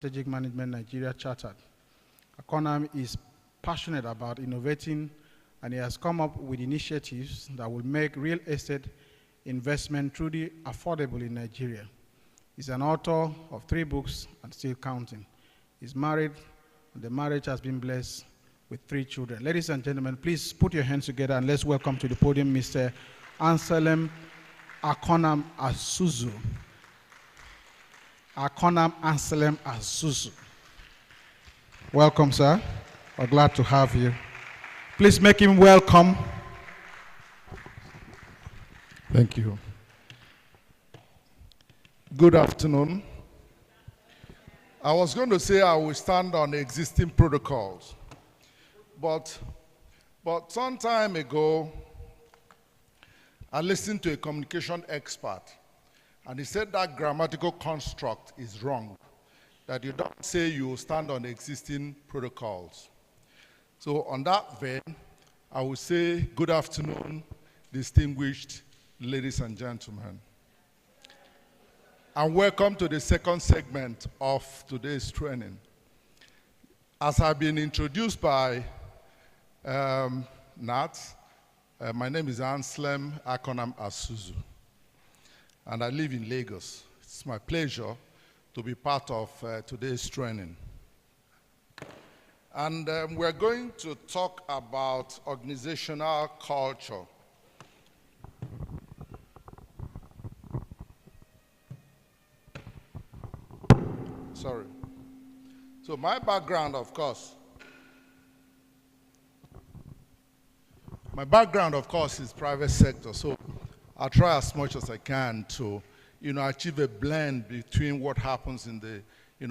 Strategic Management Nigeria Chartered. Akonam is passionate about innovating, and he has come up with initiatives that will make real estate investment truly affordable in Nigeria. He's an author of 3 books and still counting. He's married, and the marriage has been blessed with 3 children. Ladies and gentlemen, please put your hands together and let's welcome to the podium Mr. Anselm Akonam Asuzu. Akonam Anselm Asuzu. Welcome, sir. We're glad to have you. Please make him welcome. Thank you. Good afternoon. I was going to say I will stand on existing protocols, but some time ago, I listened to a communication expert, and he said that grammatical construct is wrong, that you don't say you will stand on existing protocols. So on that vein, I will say good afternoon, distinguished ladies and gentlemen. And welcome to the second segment of today's training. As I've been introduced by Nat, my name is Anselm Akonam Asuzu, and I live in Lagos. It's my pleasure to be part of today's training. And we're going to talk about organizational culture. Sorry. So my background, of course, is private sector. So I'll try as much as I can to, achieve a blend between what happens in the,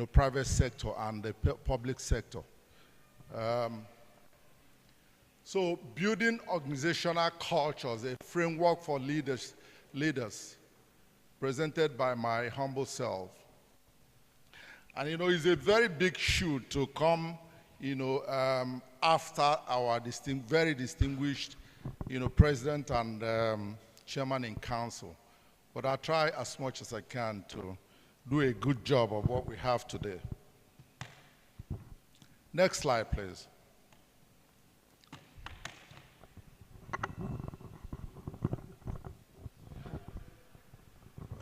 private sector and the public sector. So building organizational cultures, a framework for leaders, presented by my humble self. And it's a very big shoe to come, after our very distinguished, president and chairman in council. But I'll try as much as I can to do a good job of what we have today. Next slide, please.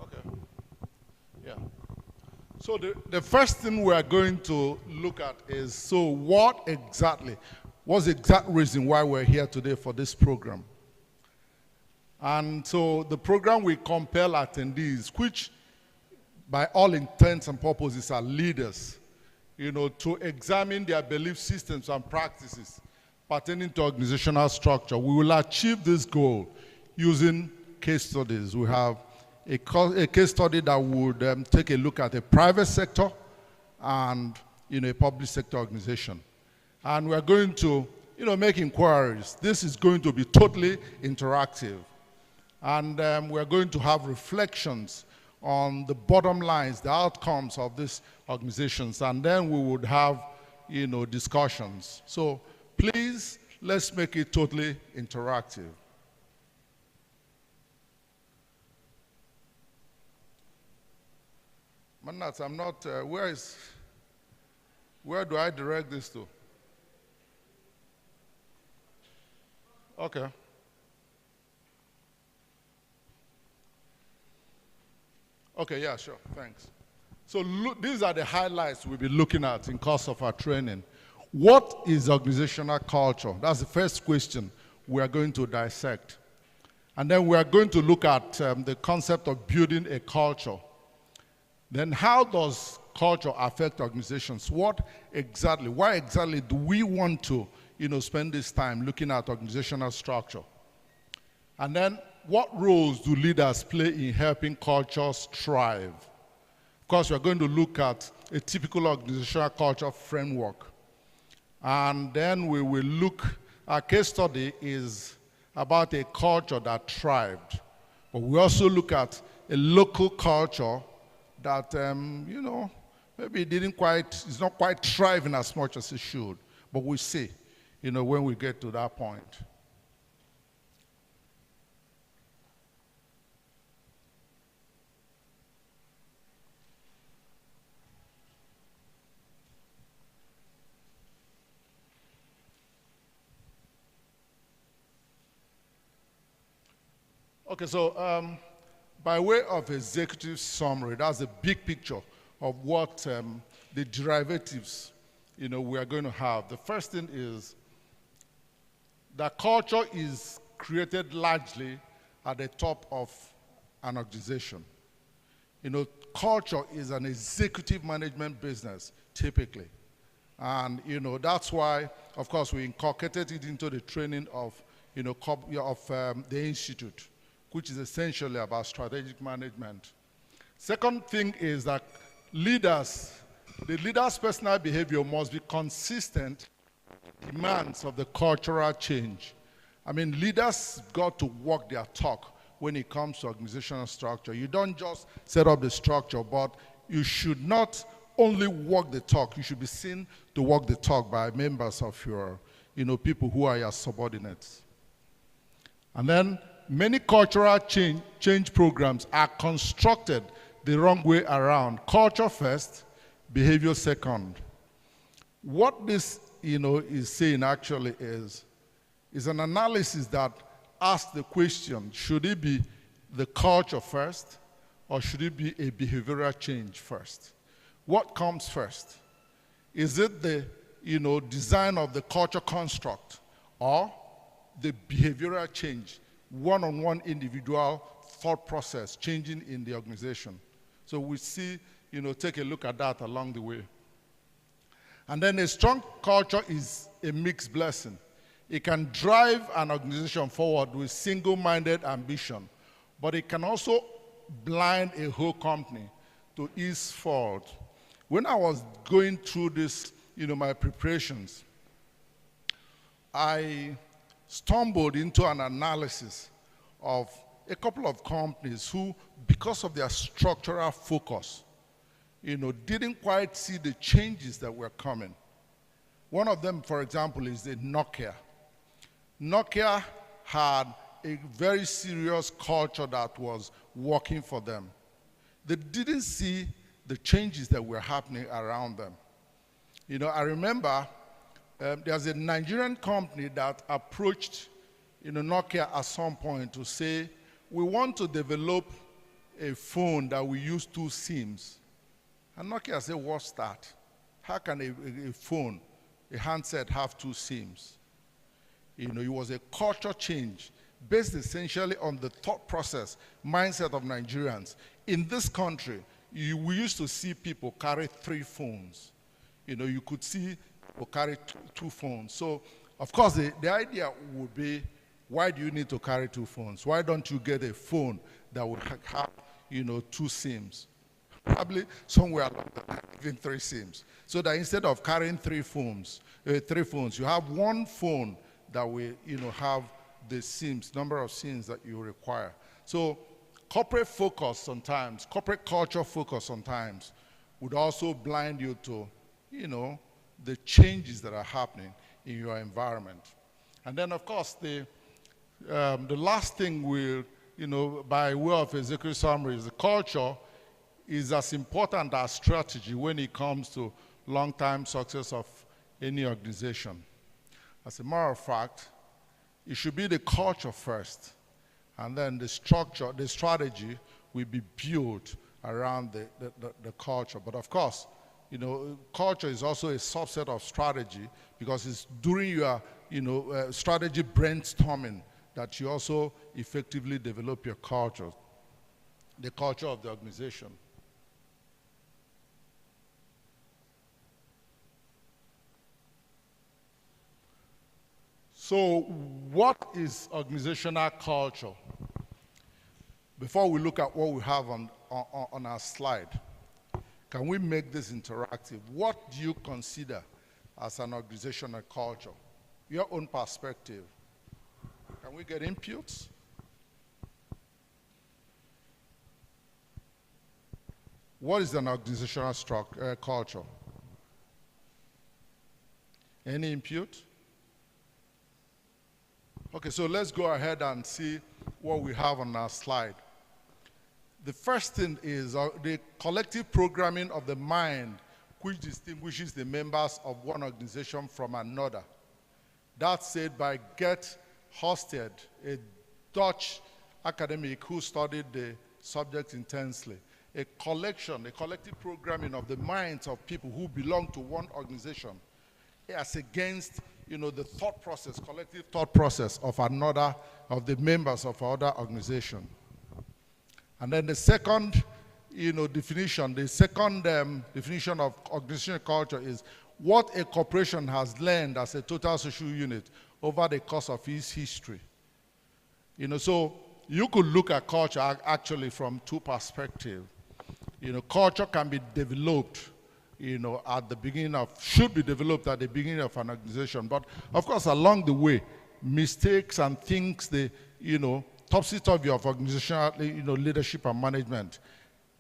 Okay. Yeah. So the first thing we are going to look at is, so what's the exact reason why we're here today for this program? And so the program will compel attendees, which by all intents and purposes are leaders, to examine their belief systems and practices pertaining to organizational structure. We will achieve this goal using case studies. We have a case study that would take a look at a private sector and a public sector organization. And we're going to make inquiries. This is going to be totally interactive. And we're going to have reflections on the bottom lines, the outcomes of these organizations, and then we would have, discussions. So please, let's make it totally interactive. Manat, I'm not, where do I direct this to? Okay. Okay, yeah, sure, thanks. So these are the highlights we'll be looking at in course of our training. What is organizational culture? That's the first question we are going to dissect. And then we are going to look at the concept of building a culture. Then how does culture affect organizations? Why exactly do we want to spend this time looking at organizational structure? And then what roles do leaders play in helping cultures thrive? Of course, we're going to look at a typical organizational culture framework. And then we will look, our case study is about a culture that thrived. But we also look at a local culture that, maybe it's not quite thriving as much as it should. But we'll see, when we get to that point. Okay, so by way of executive summary, that's a big picture of what the derivatives, we are going to have. The first thing is that culture is created largely at the top of an organization. Culture is an executive management business, typically. And, that's why, of course, we inculcated it into the training of, the institute, which is essentially about strategic management. Second thing is that the leader's personal behavior must be consistent with demands of the cultural change. I mean, leaders got to walk their talk when it comes to organizational structure. You don't just set up the structure, but you should not only walk the talk, you should be seen to walk the talk by members of your, people who are your subordinates. And then many cultural change programs are constructed the wrong way around. Culture first, behavior second. What this, is saying actually is an analysis that asks the question, should it be the culture first, or should it be a behavioral change first? What comes first? Is it the, design of the culture construct, or the behavioral change, one-on-one individual thought process changing in the organization? So we see, take a look at that along the way. And then a strong culture is a mixed blessing. It can drive an organization forward with single-minded ambition, but it can also blind a whole company to its fault. When I was going through this, my preparations, I stumbled into an analysis of a couple of companies who, because of their structural focus, didn't quite see the changes that were coming. One of them, for example, is the Nokia. Nokia had a very serious culture that was working for them. They didn't see the changes that were happening around them. I remember there's a Nigerian company that approached Nokia at some point to say, we want to develop a phone that will use 2 SIMs. And Nokia said, what's that? How can a phone, a handset, have 2 SIMs? It was a culture change based essentially on the thought process, mindset of Nigerians. In this country, we used to see people carry 3 phones. You could see people carry 2 phones. So, of course, the idea would be, why do you need to carry 2 phones? Why don't you get a phone that would have, 2 SIMs? Probably somewhere along the line, even 3 SIMs. So that instead of carrying 3 phones, you have 1 phone that will, have the SIMs, number of SIMs that you require. So corporate focus sometimes, corporate culture focus sometimes would also blind you to, the changes that are happening in your environment. And then, of course, the last thing we'll, by way of executive summary is the culture is as important as strategy when it comes to long-term success of any organization. As a matter of fact, it should be the culture first, and then the structure, the strategy will be built around the culture. But of course, culture is also a subset of strategy, because it's during your, strategy brainstorming that you also effectively develop your culture, the culture of the organization. So what is organizational culture? Before we look at what we have on our slide, can we make this interactive? What do you consider as an organizational culture? Your own perspective. Can we get inputs? What is an organizational culture? Any input? Okay, so let's go ahead and see what we have on our slide. The first thing is the collective programming of the mind, which distinguishes the members of one organization from another. That's said by Gert Hofstede, a Dutch academic who studied the subject intensely. A collective programming of the minds of people who belong to one organization as against, the thought process, collective thought process of another, of the members of another organization. And then the second, definition, definition of organizational culture is what a corporation has learned as a total social unit over the course of its history. So you could look at culture actually from two perspectives. Culture can be developed, at the beginning of, should be developed at the beginning of an organization. But of course, along the way, mistakes and things, the, topsy-turvy of organizational, leadership and management,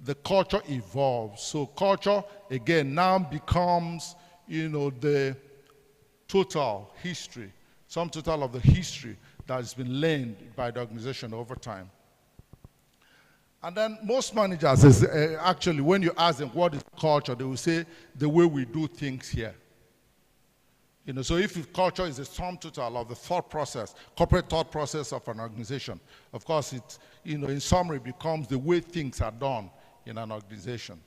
the culture evolves. So culture, again, now becomes, the total history, sum total of the history that has been learned by the organization over time. And then most managers, is, actually, when you ask them what is culture, they will say the way we do things here. So if culture is a sum total of the thought process, corporate thought process of an organization, of course it, in summary becomes the way things are done in an organization.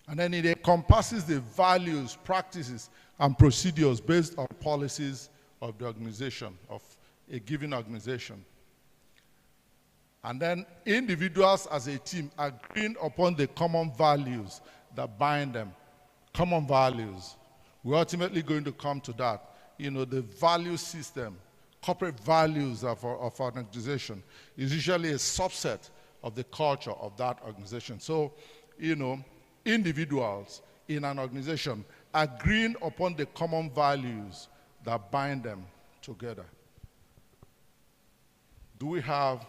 And then it encompasses the values, practices, and procedures based on policies of the organization, of a given organization. And then individuals as a team agreeing upon the common values that bind them. Common values. We're ultimately going to come to that. The value system, corporate values of an organization is usually a subset of the culture of that organization. So, individuals in an organization agreeing upon the common values that bind them together. Do we have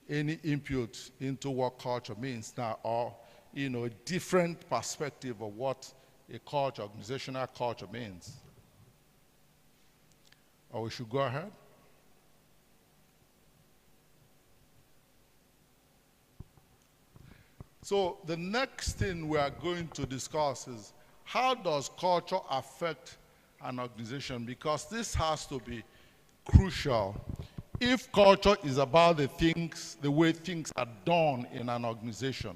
any input into what culture means now, or a different perspective of what a culture, organizational culture means? Or we should go ahead? So the next thing we are going to discuss is how does culture affect an organization? Because this has to be crucial. If culture is about the way things are done in an organization,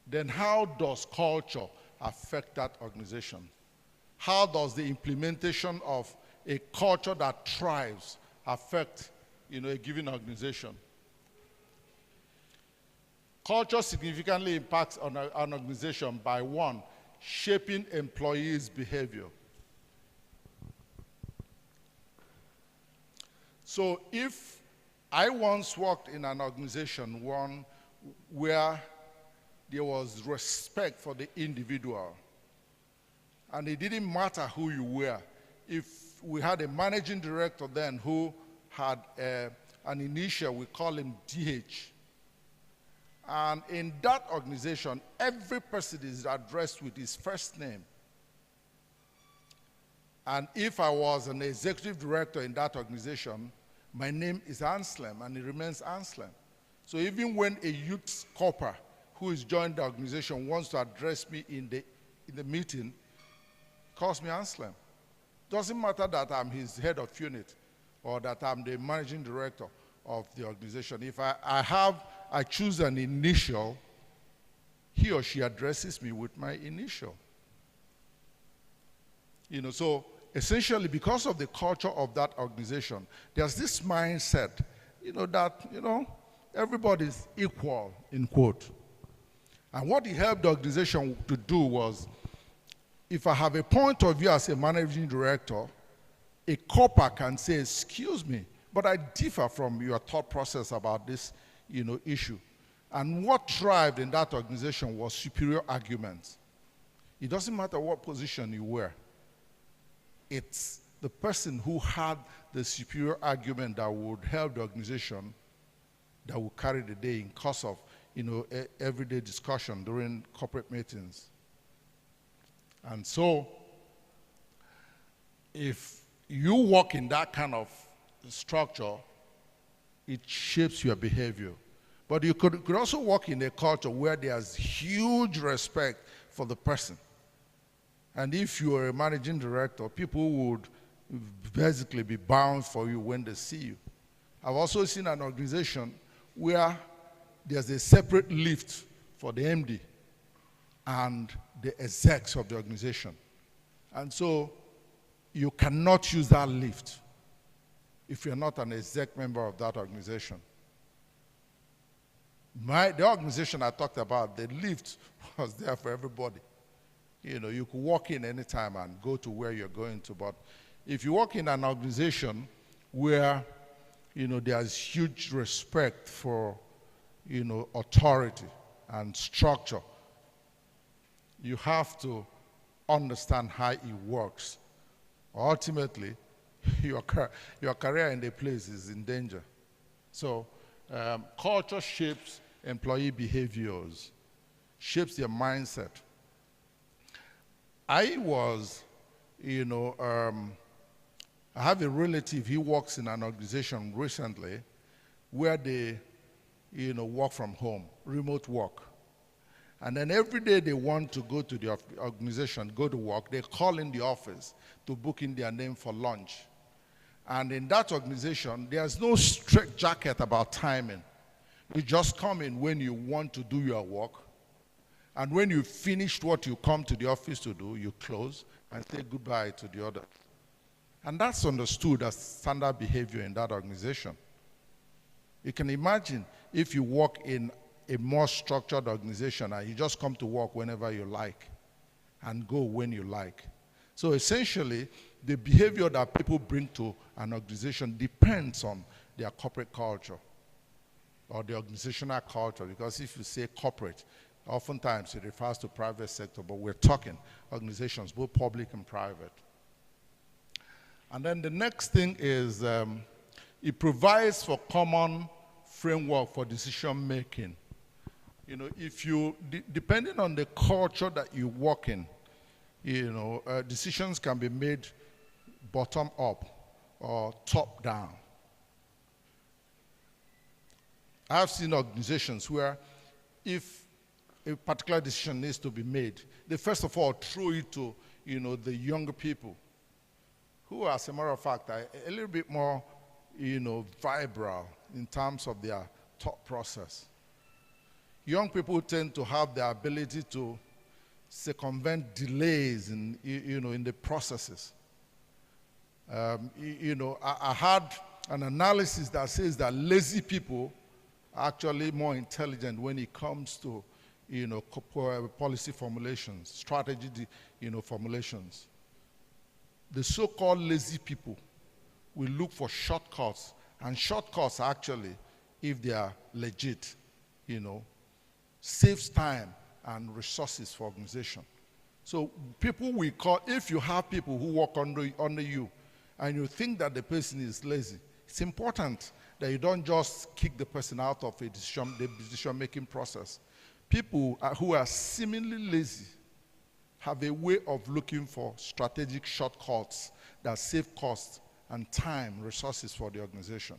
then how does culture affect that organization? How does the implementation of a culture that thrives affect, a given organization? Culture significantly impacts on an organization by, one, shaping employees' behavior. So if I once worked in an organization, one where there was respect for the individual, and it didn't matter who you were. If we had a managing director then who had an initial, we call him DH. And in that organization, every person is addressed with his first name. And if I was an executive director in that organization, my name is Anselm, and it remains Anselm. So even when a youth corper who is joined the organization wants to address me in the meeting, calls me Anselm. Doesn't matter that I'm his head of unit or that I'm the managing director of the organization. If I choose an initial, he or she addresses me with my initial. So essentially, because of the culture of that organization, there's this mindset, that, everybody's equal, in quote. And what it helped the organization to do was, if I have a point of view as a managing director, a corper can say, excuse me, but I differ from your thought process about this, issue. And what thrived in that organization was superior arguments. It doesn't matter what position you were. It's the person who had the superior argument that would help the organization that would carry the day in course of, everyday discussion during corporate meetings. And so, if you work in that kind of structure, it shapes your behavior. But you could also work in a culture where there's huge respect for the person. And if you are a managing director, people would basically be bound for you when they see you. I've also seen an organization where there's a separate lift for the MD and the execs of the organization. And so you cannot use that lift if you're not an exec member of that organization. The organization I talked about, the lift was there for everybody. You know, you could walk in anytime and go to where you're going to. But if you work in an organization where, you know, there's huge respect for, you know, authority and structure, you have to understand how it works. Ultimately, your career in the place is in danger. So culture shapes employee behaviors, shapes their mindset. I was, you know, I have a relative, he works in an organization recently where they, you know, work from home, remote work. And then every day they want to go to the organization, go to work, they call in the office to book in their name for lunch. And in that organization, there's no strict jacket about timing. You just come in when you want to do your work. And when you finished what you come to the office to do, you close and say goodbye to the other. And that's understood as standard behavior in that organization. You can imagine if you work in a more structured organization and you just come to work whenever you like and go when you like. So essentially, the behavior that people bring to an organization depends on their corporate culture or the organizational culture, because if you say corporate, oftentimes it refers to private sector, but we're talking organizations, both public and private. And then the next thing is it provides for common framework for decision making. You know, if you, depending on the culture that you work in, you know, decisions can be made bottom up or top down. I've seen organizations where if a particular decision needs to be made, they first of all throw it to, you know, the younger people who, as a matter of fact, are a little bit more, you know, vibrant in terms of their thought process. Young people tend to have the ability to circumvent delays in, you know, in the processes. You know, I had an analysis that says that lazy people are actually more intelligent when it comes to, you know, policy formulations, strategy, you know, formulations. The so-called lazy people will look for shortcuts, and shortcuts actually, if they are legit, you know, saves time and resources for organization. So people will call, if you have people who work under you and you think that the person is lazy, it's important that you don't just kick the person out of the decision-making process. People who are seemingly lazy have a way of looking for strategic shortcuts that save costs and time, resources for the organization.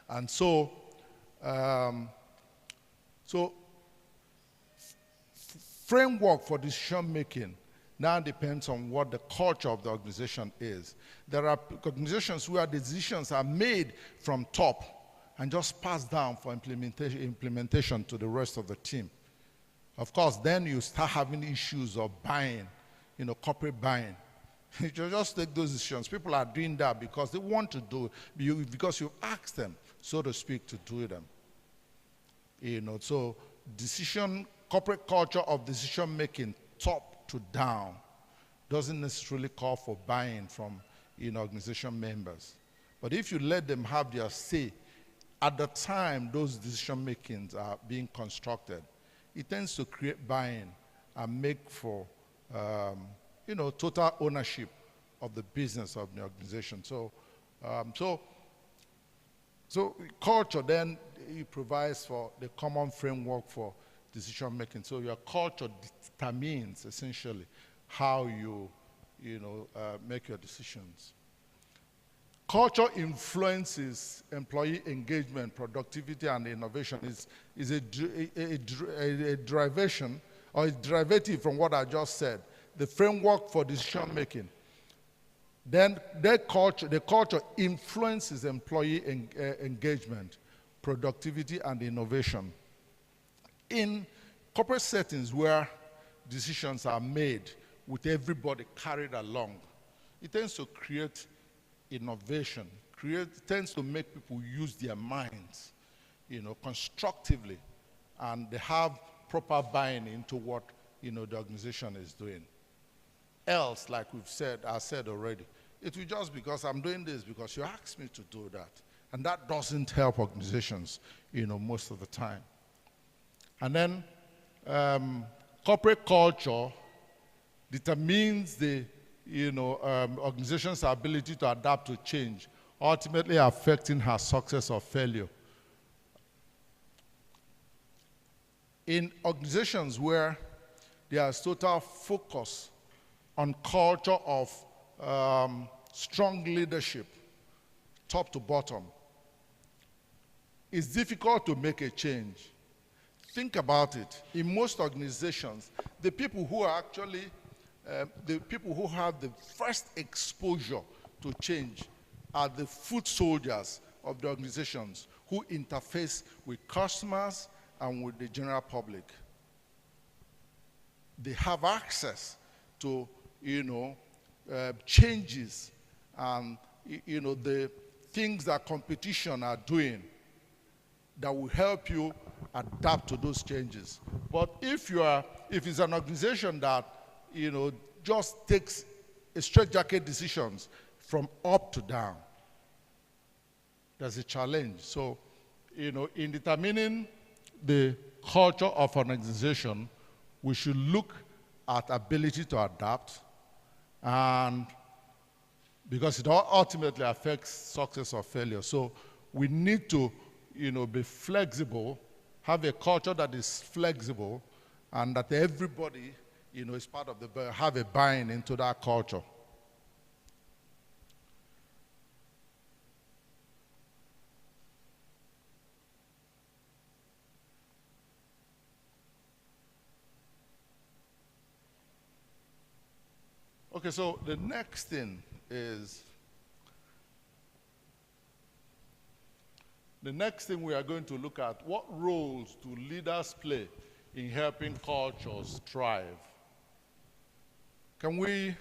And so, framework for decision making now depends on what the culture of the organization is. There are organizations where decisions are made from top and just passed down for implementation to the rest of the team. Of course, then you start having issues of buying, you know, corporate buying. You just take those decisions. People are doing that because they want to do it, because you ask them, so to speak, to do them. You know, so corporate culture of decision making, top to down, doesn't necessarily call for buying from, you know, organization members. But if you let them have their say, at the time those decision makings are being constructed, it tends to create buy-in and make for, you know, total ownership of the business of the organization. So, so culture then it provides for the common framework for decision making. So your culture determines essentially how you know, make your decisions. Culture influences employee engagement, productivity, and innovation. Is a derivation or a derivative from what I just said. The framework for decision making Then the culture influences employee engagement, productivity, and innovation. In corporate settings where decisions are made with everybody carried along, it tends to create innovation, tends to make people use their minds, constructively, and they have proper buy-in into what, the organization is doing. Else, like I said already, it will just because I'm doing this because you asked me to do that. And that doesn't help organizations, most of the time. And then corporate culture determines the, organization's ability to adapt to change, ultimately affecting her success or failure. In organizations where there is total focus on culture of strong leadership, top to bottom, it's difficult to make a change. Think about it. In most organizations, the people who are actually, the people who have the first exposure to change are the foot soldiers of the organizations who interface with customers and with the general public. They have access to, changes and, the things that competition are doing that will help you adapt to those changes. But if it's an organization that, just takes a straitjacket decisions from up to down, there's a challenge. So, in determining the culture of an organization, we should look at ability to adapt, and because it ultimately affects success or failure. So we need to, be flexible, have a culture that is flexible, and that everybody, is part of have a buy-in into that culture. Okay, so the next thing we are going to look at, what roles do leaders play in helping cultures thrive? Can we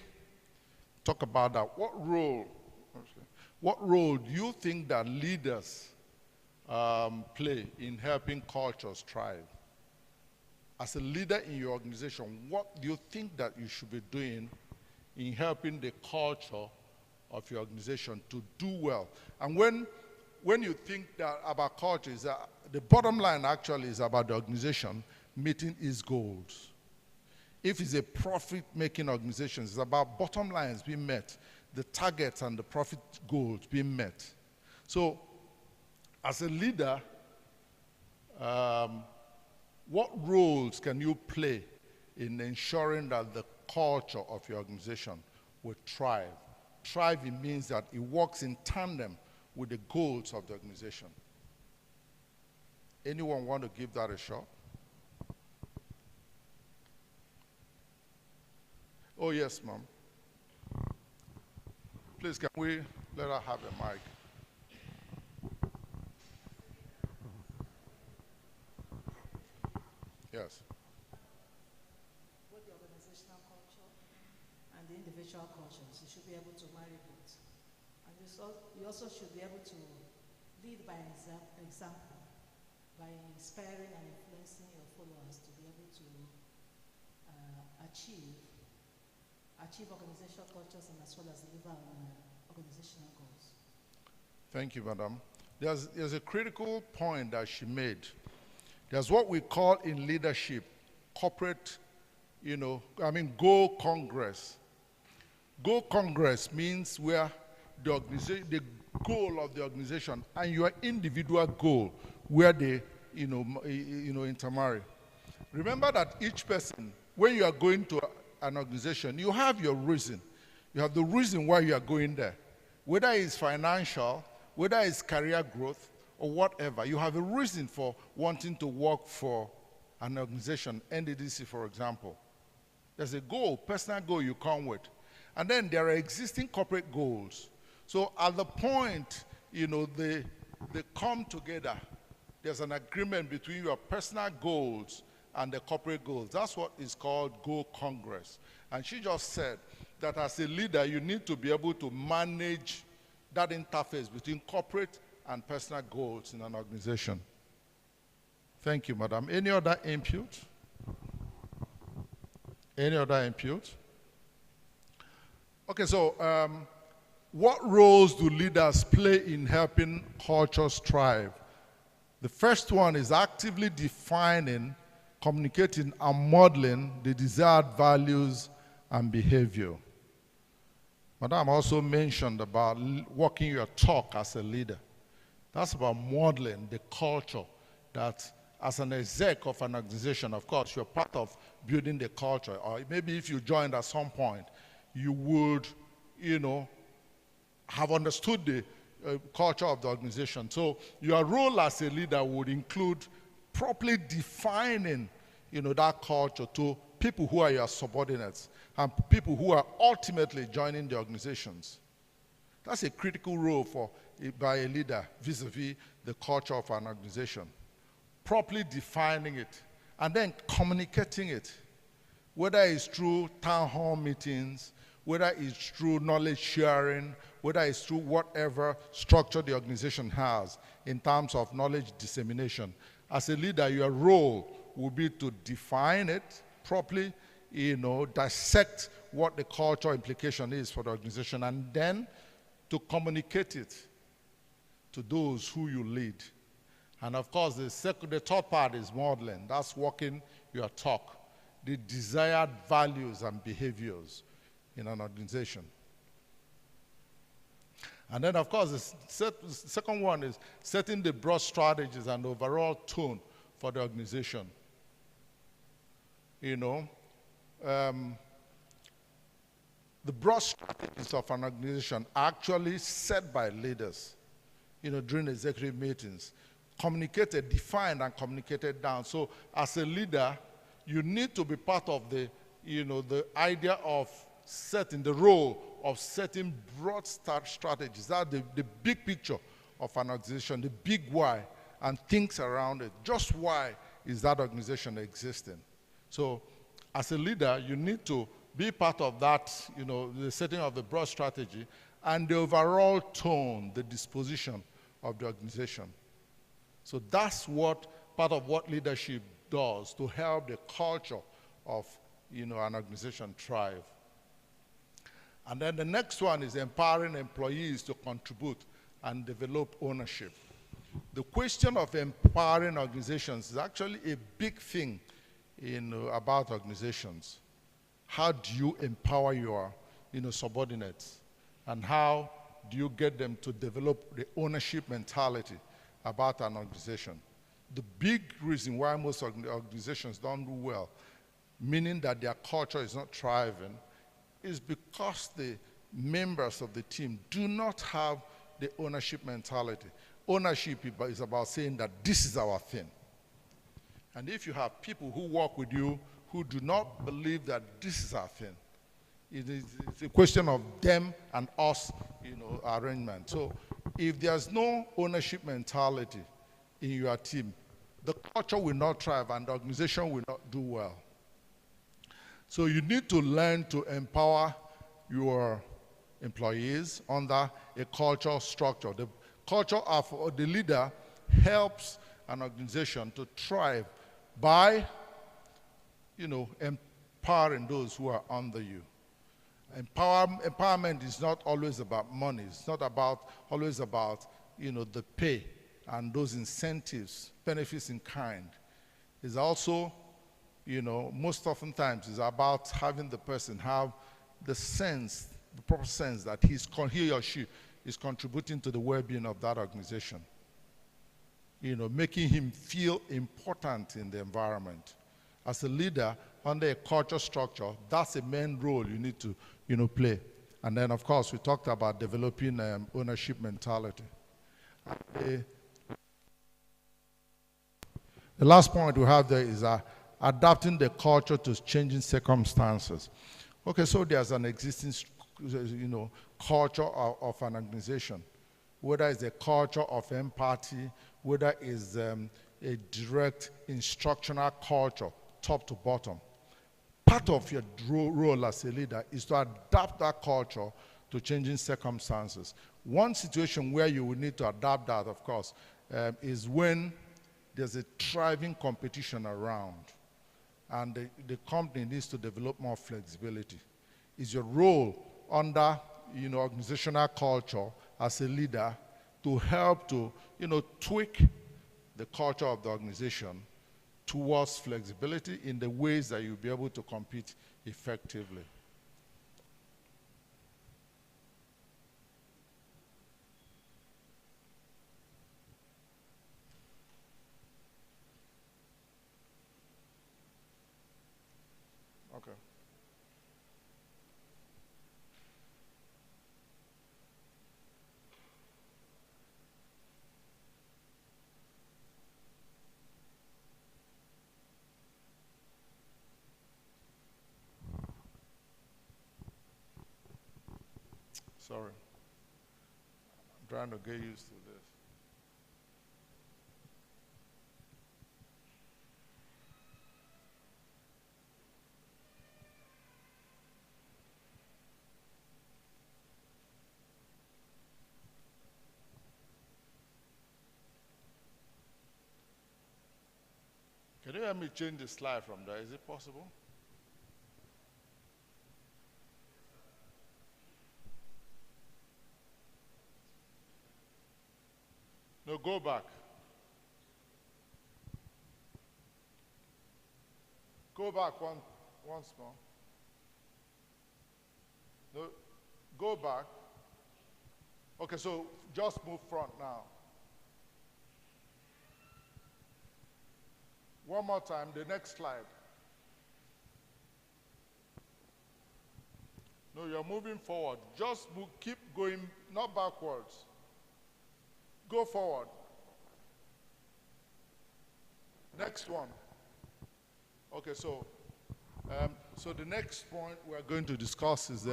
talk about that? What role do you think that leaders play in helping cultures thrive? As a leader in your organization, what do you think that you should be doing in helping the culture of your organization to do well? And when you think that about culture, is that the bottom line actually is about the organization meeting its goals. If it's a profit-making organization, it's about bottom lines being met, the targets and the profit goals being met. So, as a leader, what roles can you play in ensuring that the culture of your organization will thrive? Thriving means that it works in tandem with the goals of the organization. Anyone want to give that a shot? Oh, yes, ma'am. Please, can we let her have a mic? Yes. Both the organizational culture and the individual cultures, you should be able to marry both. And you also should be able to lead by example, by inspiring and influencing your followers to be able to achieve organizational cultures and as well as deliver on organizational goals. Thank you, madam. There's a critical point that she made. There's what we call in leadership, corporate, Go Congress. Go Congress means where the goal of the organization and your individual goal, where they, intermarry. Remember that each person, when you are going to an organization, you have your reason. You have the reason why you are going there. Whether it's financial, whether it's career growth, or whatever, you have a reason for wanting to work for an organization, NDDC, for example. There's a goal, personal goal you come with. And then there are existing corporate goals. So at the point, they come together. There's an agreement between your personal goals and the corporate goals. That's what is called Goal Congress. And she just said that as a leader, you need to be able to manage that interface between corporate and personal goals in an organization. Thank you, madam. Any other input? Any other input? Okay, so what roles do leaders play in helping cultures thrive? The first one is actively defining, communicating, and modeling the desired values and behavior. Madam also mentioned about walking your talk as a leader. That's about modeling the culture that, as an exec of an organization, of course, you're part of building the culture. Or maybe if you joined at some point, you would, have understood the culture of the organization. So your role as a leader would include properly defining, that culture to people who are your subordinates and people who are ultimately joining the organizations. That's a critical role by a leader vis-a-vis the culture of an organization. Properly defining it and then communicating it, whether it's through town hall meetings, whether it's through knowledge sharing, whether it's through whatever structure the organization has in terms of knowledge dissemination. As a leader, your role will be to define it properly, dissect what the cultural implication is for the organization, and then to communicate it to those who you lead. And of course, the third part is modeling. That's walking your talk, the desired values and behaviors in an organization. And then, of course, the second one is setting the broad strategies and overall tone for the organization. The broad strategies of an organization are actually set by leaders, during executive meetings, communicated, defined, and communicated down. So as a leader, you need to be part of the idea of setting the role of setting broad strategies. That's the big picture of an organization, the big why, and things around it. Just why is that organization existing? So as a leader, you need to be part of that, the setting of the broad strategy and the overall tone, the disposition of the organization. So that's part of what leadership does to help the culture of an organization thrive. And then the next one is empowering employees to contribute and develop ownership. The question of empowering organizations is actually a big thing about organizations. How do you empower your subordinates? And how do you get them to develop the ownership mentality about an organization? The big reason why most organizations don't do well, meaning that their culture is not thriving, is because the members of the team do not have the ownership mentality. Ownership is about saying that this is our thing. And if you have people who work with you who do not believe that this is our thing, it's a question of them and us, arrangement. So if there's no ownership mentality in your team, the culture will not thrive and the organization will not do well. So you need to learn to empower your employees under a cultural structure. The culture of the leader helps an organization to thrive by, empowering those who are under you. Empowerment is not always about money. It's not always about, the pay and those incentives, benefits in kind. It's also, most oftentimes is about having the person have the proper sense that he or she is contributing to the well-being of that organization. Making him feel important in the environment. As a leader, under a culture structure, that's a main role you need to, play. And then, of course, we talked about developing ownership mentality. The last point we have there is adapting the culture to changing circumstances. Okay, so there's an existing culture of an organization, whether it's a culture of empathy, whether it's a direct instructional culture, top to bottom. Part of your role as a leader is to adapt that culture to changing circumstances. One situation where you will need to adapt that, of course, is when there's a thriving competition around, and the company needs to develop more flexibility. It's your role under organizational culture as a leader to help to tweak the culture of the organization towards flexibility in the ways that you'll be able to compete effectively. Okay. Sorry. I'm trying to get used to this. Can you help me change the slide from there? Is it possible? No, go back. Go back once more. No, go back. Okay, so just move front now. One more time, the next slide. No, you're moving forward. Just move, keep going, not backwards. Go forward. Next one. Okay, so the next point we're going to discuss is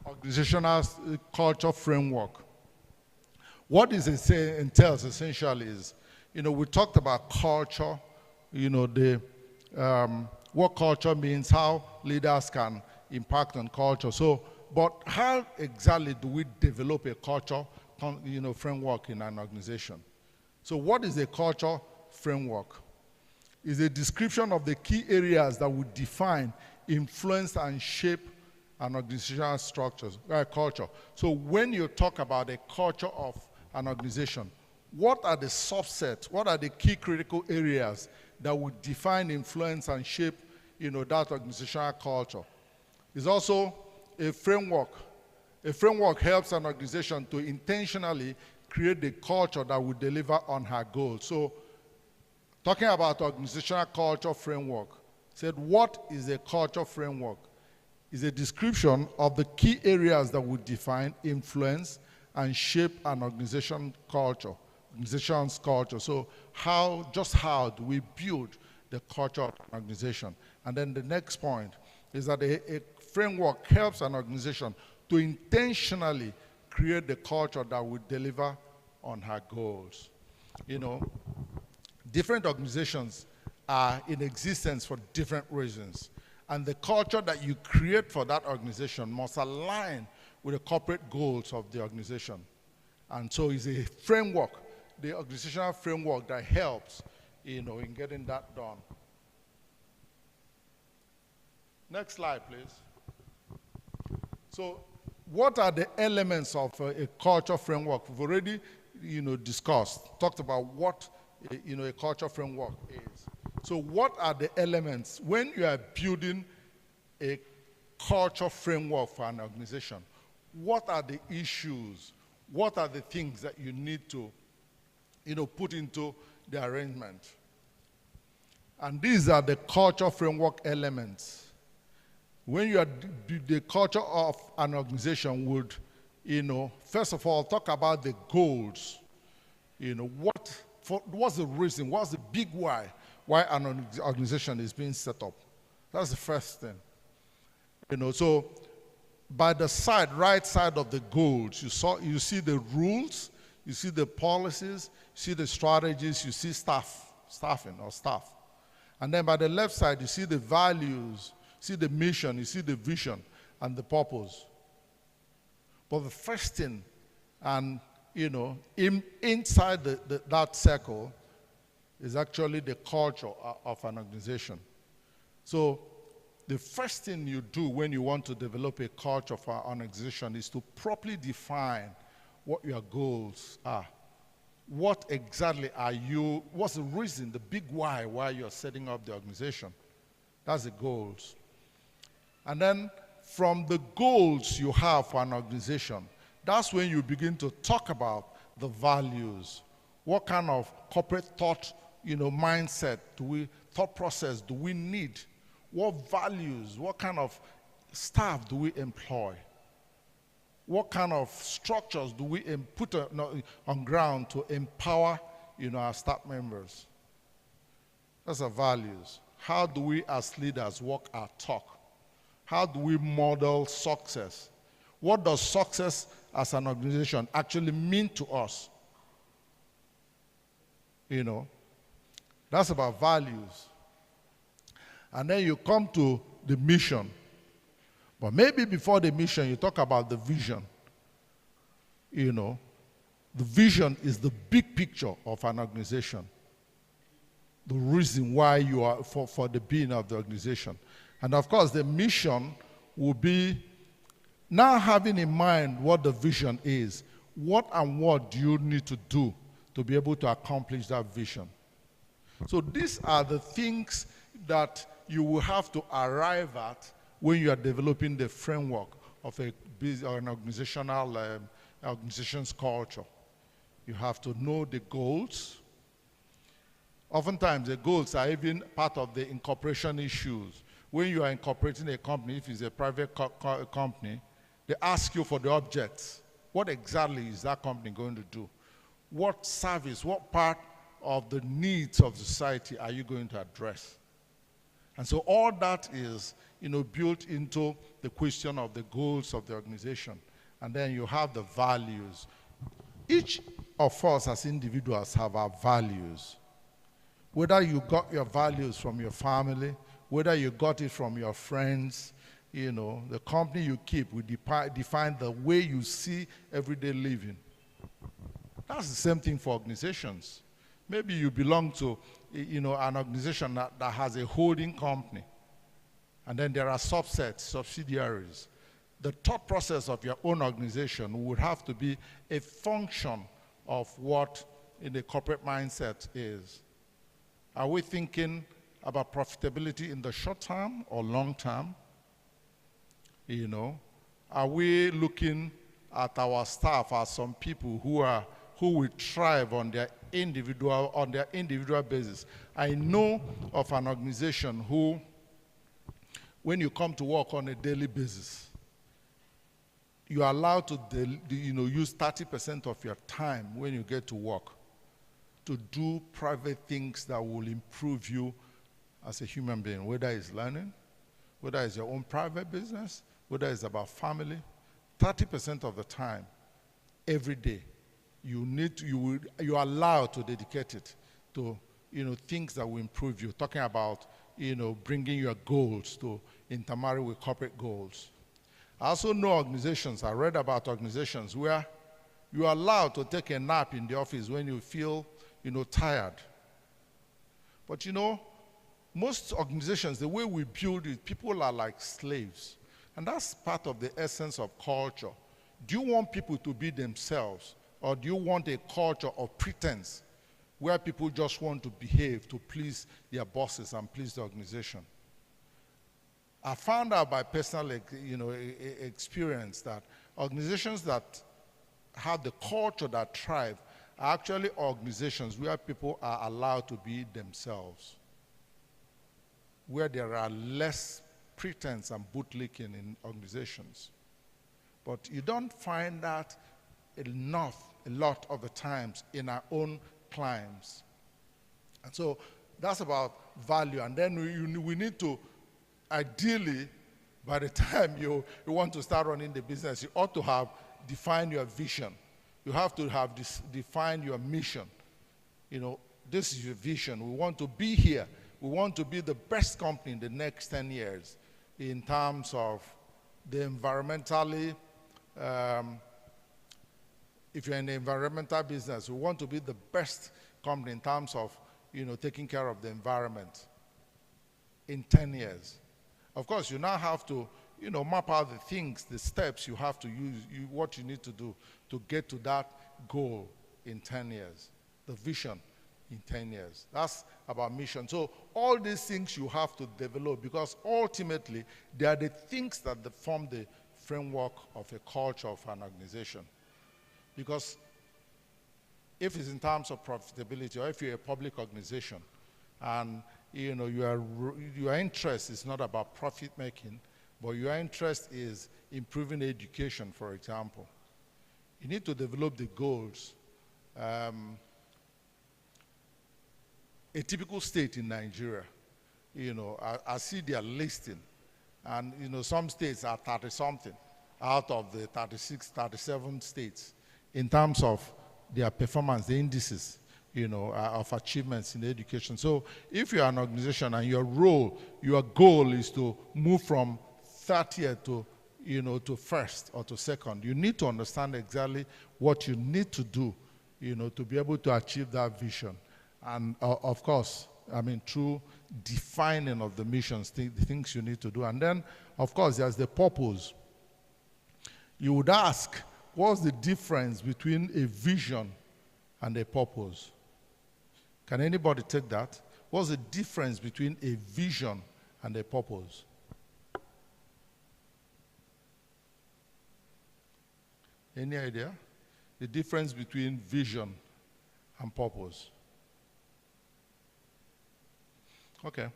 organizational culture framework. What this entails essentially is, we talked about culture, what culture means, how leaders can impact on culture. But how exactly do we develop a culture framework in an organization? So what is a culture framework? It's a description of the key areas that would define, influence, and shape an organizational culture. So when you talk about a culture of an organization, what are the subsets, what are the key critical areas that would define, influence, and shape that organizational culture? It's also a framework. A framework helps an organization to intentionally create the culture that will deliver on her goals. So, talking about organizational culture framework, said what is a culture framework? Is a description of the key areas that would define, influence, and shape an organization's culture. So how do we build the culture of an organization? And then the next point is that a framework helps an organization to intentionally create the culture that will deliver on her goals. Different organizations are in existence for different reasons. And the culture that you create for that organization must align with the corporate goals of the organization. And so it's a framework, the organizational framework that helps, in getting that done. Next slide, please. So what are the elements of a culture framework? We've already, talked about what, a culture framework is. So what are the elements when you are building a culture framework for an organization? What are the issues? What are the things that you need to, put into the arrangement? And these are the culture framework elements. When you are the culture of an organization would, first of all, talk about the goals. What's the reason? What's the big why an organization is being set up? That's the first thing. So by the side, right side of the goals, you see the rules, you see the policies, you see the strategies, you see staffing or staff. And then by the left side, you see the values, see the mission, you see the vision and the purpose. But the first thing, and inside that circle is actually the culture of an organization. So the first thing you do when you want to develop a culture for an organization is to properly define what your goals are. What exactly what's the reason, the big why you're setting up the organization? That's the goals. And then from the goals you have for an organization, that's when you begin to talk about the values. What kind of corporate thought, mindset thought process do we need? What values, what kind of staff do we employ? What kind of structures do we put on ground to empower, our staff members? That's our values. How do we as leaders walk our talk? How do we model success? What does success as an organization actually mean to us? That's about values. And then you come to the mission. But maybe before the mission, you talk about the vision. The vision is the big picture of an organization. The reason why you are for the being of the organization. And of course, the mission will be now having in mind what the vision is. What do you need to do to be able to accomplish that vision? So these are the things that you will have to arrive at when you are developing the framework of an organization's culture. You have to know the goals. Oftentimes, the goals are even part of the incorporation issues. When you are incorporating a company, if it's a private company, they ask you for the objects. What exactly is that company going to do? What service, what part of the needs of society are you going to address? And so all that is, built into the question of the goals of the organization. And then you have the values. Each of us as individuals have our values. Whether you got your values from your family, whether you got it from your friends, the company you keep will define the way you see everyday living. That's the same thing for organizations. Maybe you belong to an organization that has a holding company, and then there are subsidiaries. The thought process of your own organization would have to be a function of what in the corporate mindset is. Are we thinking about profitability in the short term or long term? Are we looking at our staff as some people who will thrive on their individual basis? I know of an organization who, when you come to work on a daily basis, you are allowed to use 30% of your time when you get to work to do private things that will improve you as a human being, whether it's learning, whether it's your own private business, whether it's about family. 30% of the time, every day, you are allowed to dedicate it to things that will improve you. Talking about bringing your goals to intermarry with corporate goals. I also know organizations. I read about organizations where you are allowed to take a nap in the office when you feel tired. But most organizations, the way we build it, people are like slaves. And that's part of the essence of culture. Do you want people to be themselves? Or do you want a culture of pretense where people just want to behave to please their bosses and please the organization? I found out by personal experience that organizations that have the culture that thrive are actually organizations where people are allowed to be themselves, where there are less pretense and bootlicking in organizations. But you don't find that a lot of the times in our own climes. And so that's about value. And then we need to ideally By the time you want to start running the business, you ought to have defined your vision. You have to have defined your mission. You know, this is your vision. We want to be here. We want to be the best company in the next 10 years in terms of the environmentally, if you're in the environmental business, we want to be the best company in terms of, you know, taking care of the environment in 10 years. Of course, you now have to, you know, map out the things, the steps you have to use, what you need to do to get to that goal in 10 years, the vision in 10 years. That's about mission. So all these things you have to develop, because ultimately they are the things that form the framework of a culture of an organization. Because if it's in terms of profitability, or if you're a public organization and you know your interest is not about profit making, but your interest is improving education, for example, you need to develop the goals. A typical state in Nigeria, you know, I see their listing, and you know, some states are 30-something out of the 36, 37 states in terms of their performance, the indices, you know, of achievements in education. So if you're an organization and your goal is to move from 30th to, you know, to first or to second, you need to understand exactly what you need to do, you know, to be able to achieve that vision. And of course, I mean, through defining of the missions, the things you need to do. And then, of course, there's the purpose. You would ask, what's the difference between a vision and a purpose? Can anybody take that? What's the difference between a vision and a purpose? Any idea? The difference between vision and purpose. Okay.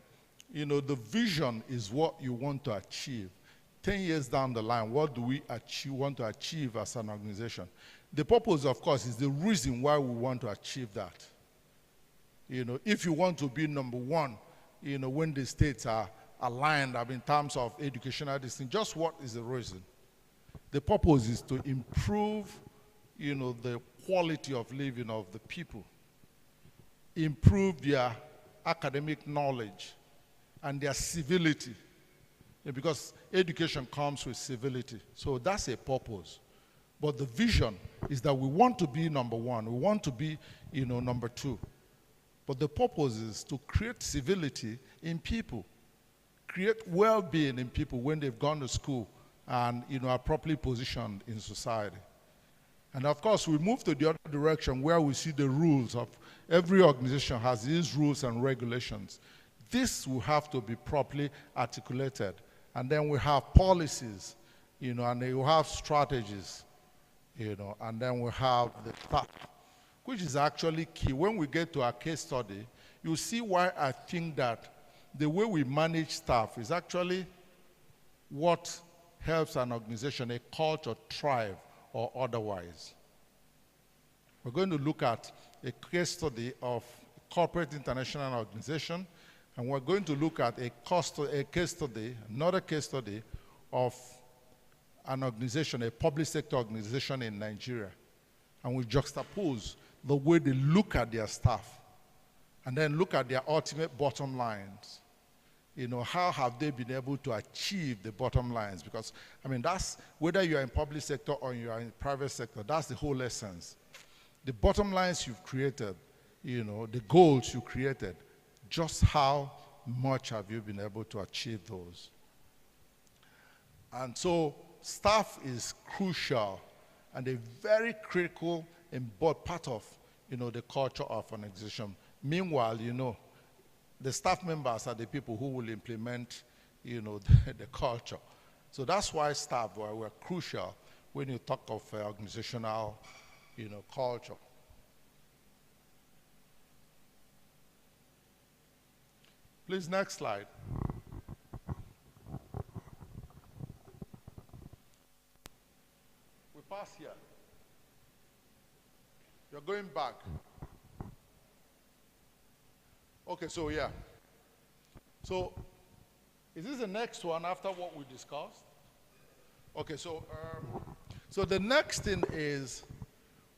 You know, the vision is what you want to achieve. 10 years down the line, what do we want to achieve as an organization? The purpose, of course, is the reason why we want to achieve that. You know, if you want to be number one, you know, when the states are aligned, I mean, in terms of educational distinction, just what is the reason? The purpose is to improve, you know, the quality of living of the people, improve their academic knowledge and their civility, because education comes with civility. So that's a purpose. But the vision is that we want to be number one. We want to be, you know, number two. But the purpose is to create civility in people, create well-being in people when they've gone to school and, you know, are properly positioned in society. And of course, we move to the other direction where we see the rules of every organization has these rules and regulations. This will have to be properly articulated. And then we have policies, you know, and we have strategies, you know, and then we have the staff, which is actually key. When we get to our case study, you'll see why I think that the way we manage staff is actually what helps an organization, a culture, thrive or otherwise. We're going to look at a case study of a corporate international organization, and we're going to look at another case study of an organization, a public sector organization in Nigeria. And we juxtapose the way they look at their staff and then look at their ultimate bottom lines. You know, how have they been able to achieve the bottom lines? Because, I mean, that's, whether you're in public sector or you're in private sector, that's the whole essence. The bottom lines you've created, you know, the goals you created, just how much have you been able to achieve those? And so staff is crucial and a very critical and part of, you know, the culture of an organization. Meanwhile, you know, the staff members are the people who will implement, you know, the culture. So that's why staff were crucial when you talk of organizational, you know, culture. Please, next slide. We pass here. You're going back. Okay, so yeah. So Is this the next one after what we discussed? Okay, so the next thing is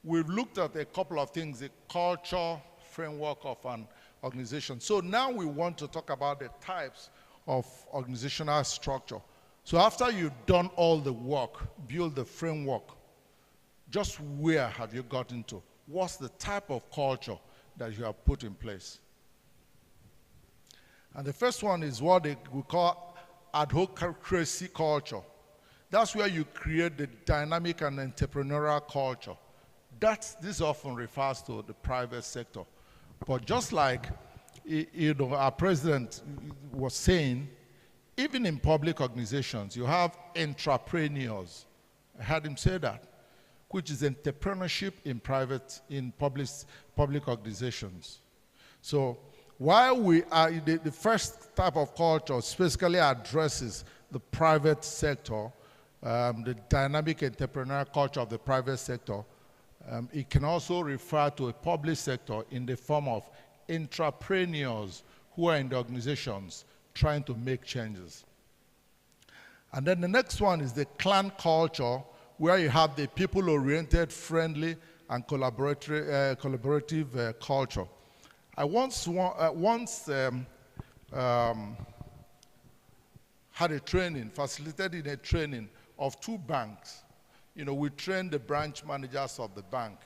we've looked at a couple of things, the culture framework of an organization. So now we want to talk about the types of organizational structure. So after you've done all the work, build the framework, just where have you gotten to? What's the type of culture that you have put in place? And the first one is what we call adhocracy culture. That's where you create the dynamic and entrepreneurial culture. This often refers to the private sector. But just like our president was saying, even in public organizations, you have entrepreneurs. I heard him say that, which is entrepreneurship in public organizations. So while we are, the first type of culture specifically addresses the private sector, the dynamic entrepreneurial culture of the private sector, it can also refer to a public sector in the form of entrepreneurs who are in the organizations trying to make changes. And then the next one is the clan culture, where you have the people-oriented, friendly, and collaborative culture. I once had a training, facilitated a training of 2 banks. You know, we trained the branch managers of the bank.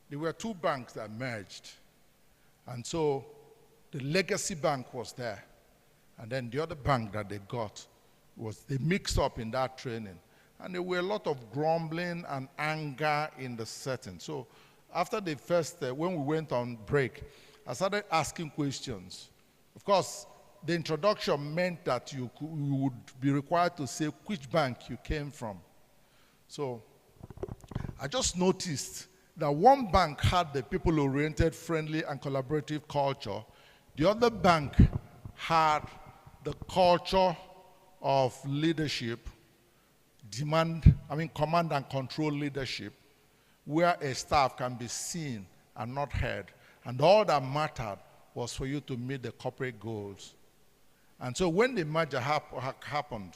There were 2 banks that merged. And so the legacy bank was there. And then the other bank that they got they mixed up in that training. And there were a lot of grumbling and anger in the setting. So after the first, when we went on break, I started asking questions. Of course, the introduction meant that you would be required to say which bank you came from. So I just noticed that one bank had the people-oriented, friendly, and collaborative culture. The other bank had the culture of leadership, command and control leadership, where a staff can be seen and not heard. And all that mattered was for you to meet the corporate goals. And so when the merger happened,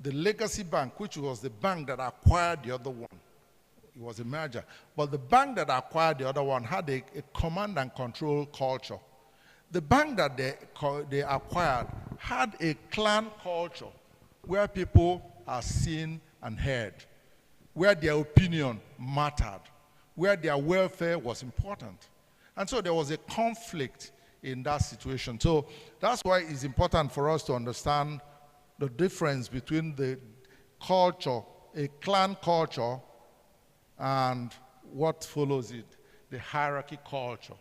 the legacy bank, which was the bank that acquired the other one, it was a merger, but the bank that acquired the other one had a command and control culture. The bank that they acquired had a clan culture where people are seen and heard, where their opinion mattered, where their welfare was important. And so there was a conflict in that situation. So that's why it's important for us to understand the difference between the culture, a clan culture, and what follows it, the hierarchy culture.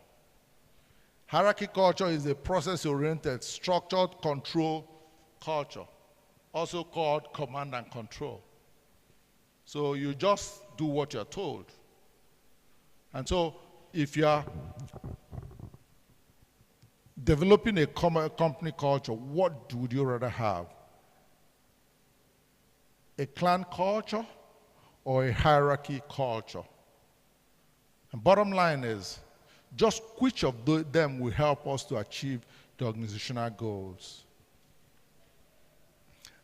Hierarchy culture is a process-oriented, structured control culture, also called command and control. So you just do what you're told. And so if you're developing a company culture, what would you rather have? A clan culture or a hierarchy culture? And bottom line is, just which of them will help us to achieve the organizational goals?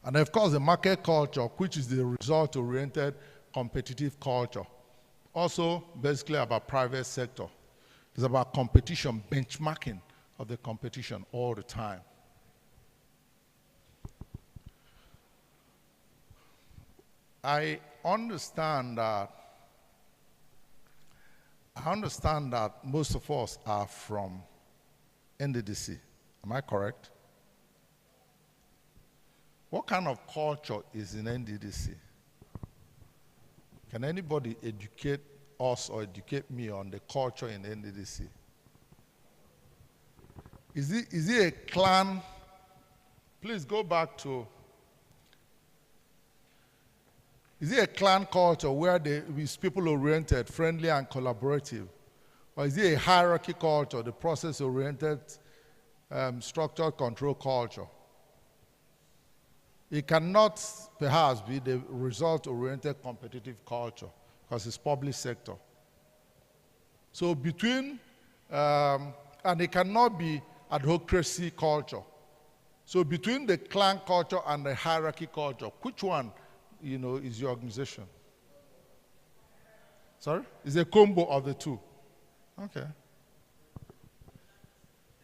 And of course, the market culture, which is the result-oriented competitive culture. Also, basically about private sector. It's about competition, benchmarking of the competition all the time. I understand that most of us are from NDDC. Am I correct? What kind of culture is in NDDC? Can anybody educate us or educate me on the culture in NDDC? Is it a clan? Please go back to. Is it a clan culture where it's people-oriented, friendly, and collaborative? Or is it a hierarchy culture, the process-oriented, structured control culture? It cannot, perhaps, be the result-oriented competitive culture because it's public sector. So between, and it cannot be adhocracy culture So between the clan culture and the hierarchy culture, which one, is your organization? Sorry? It's a combo of the two. Okay.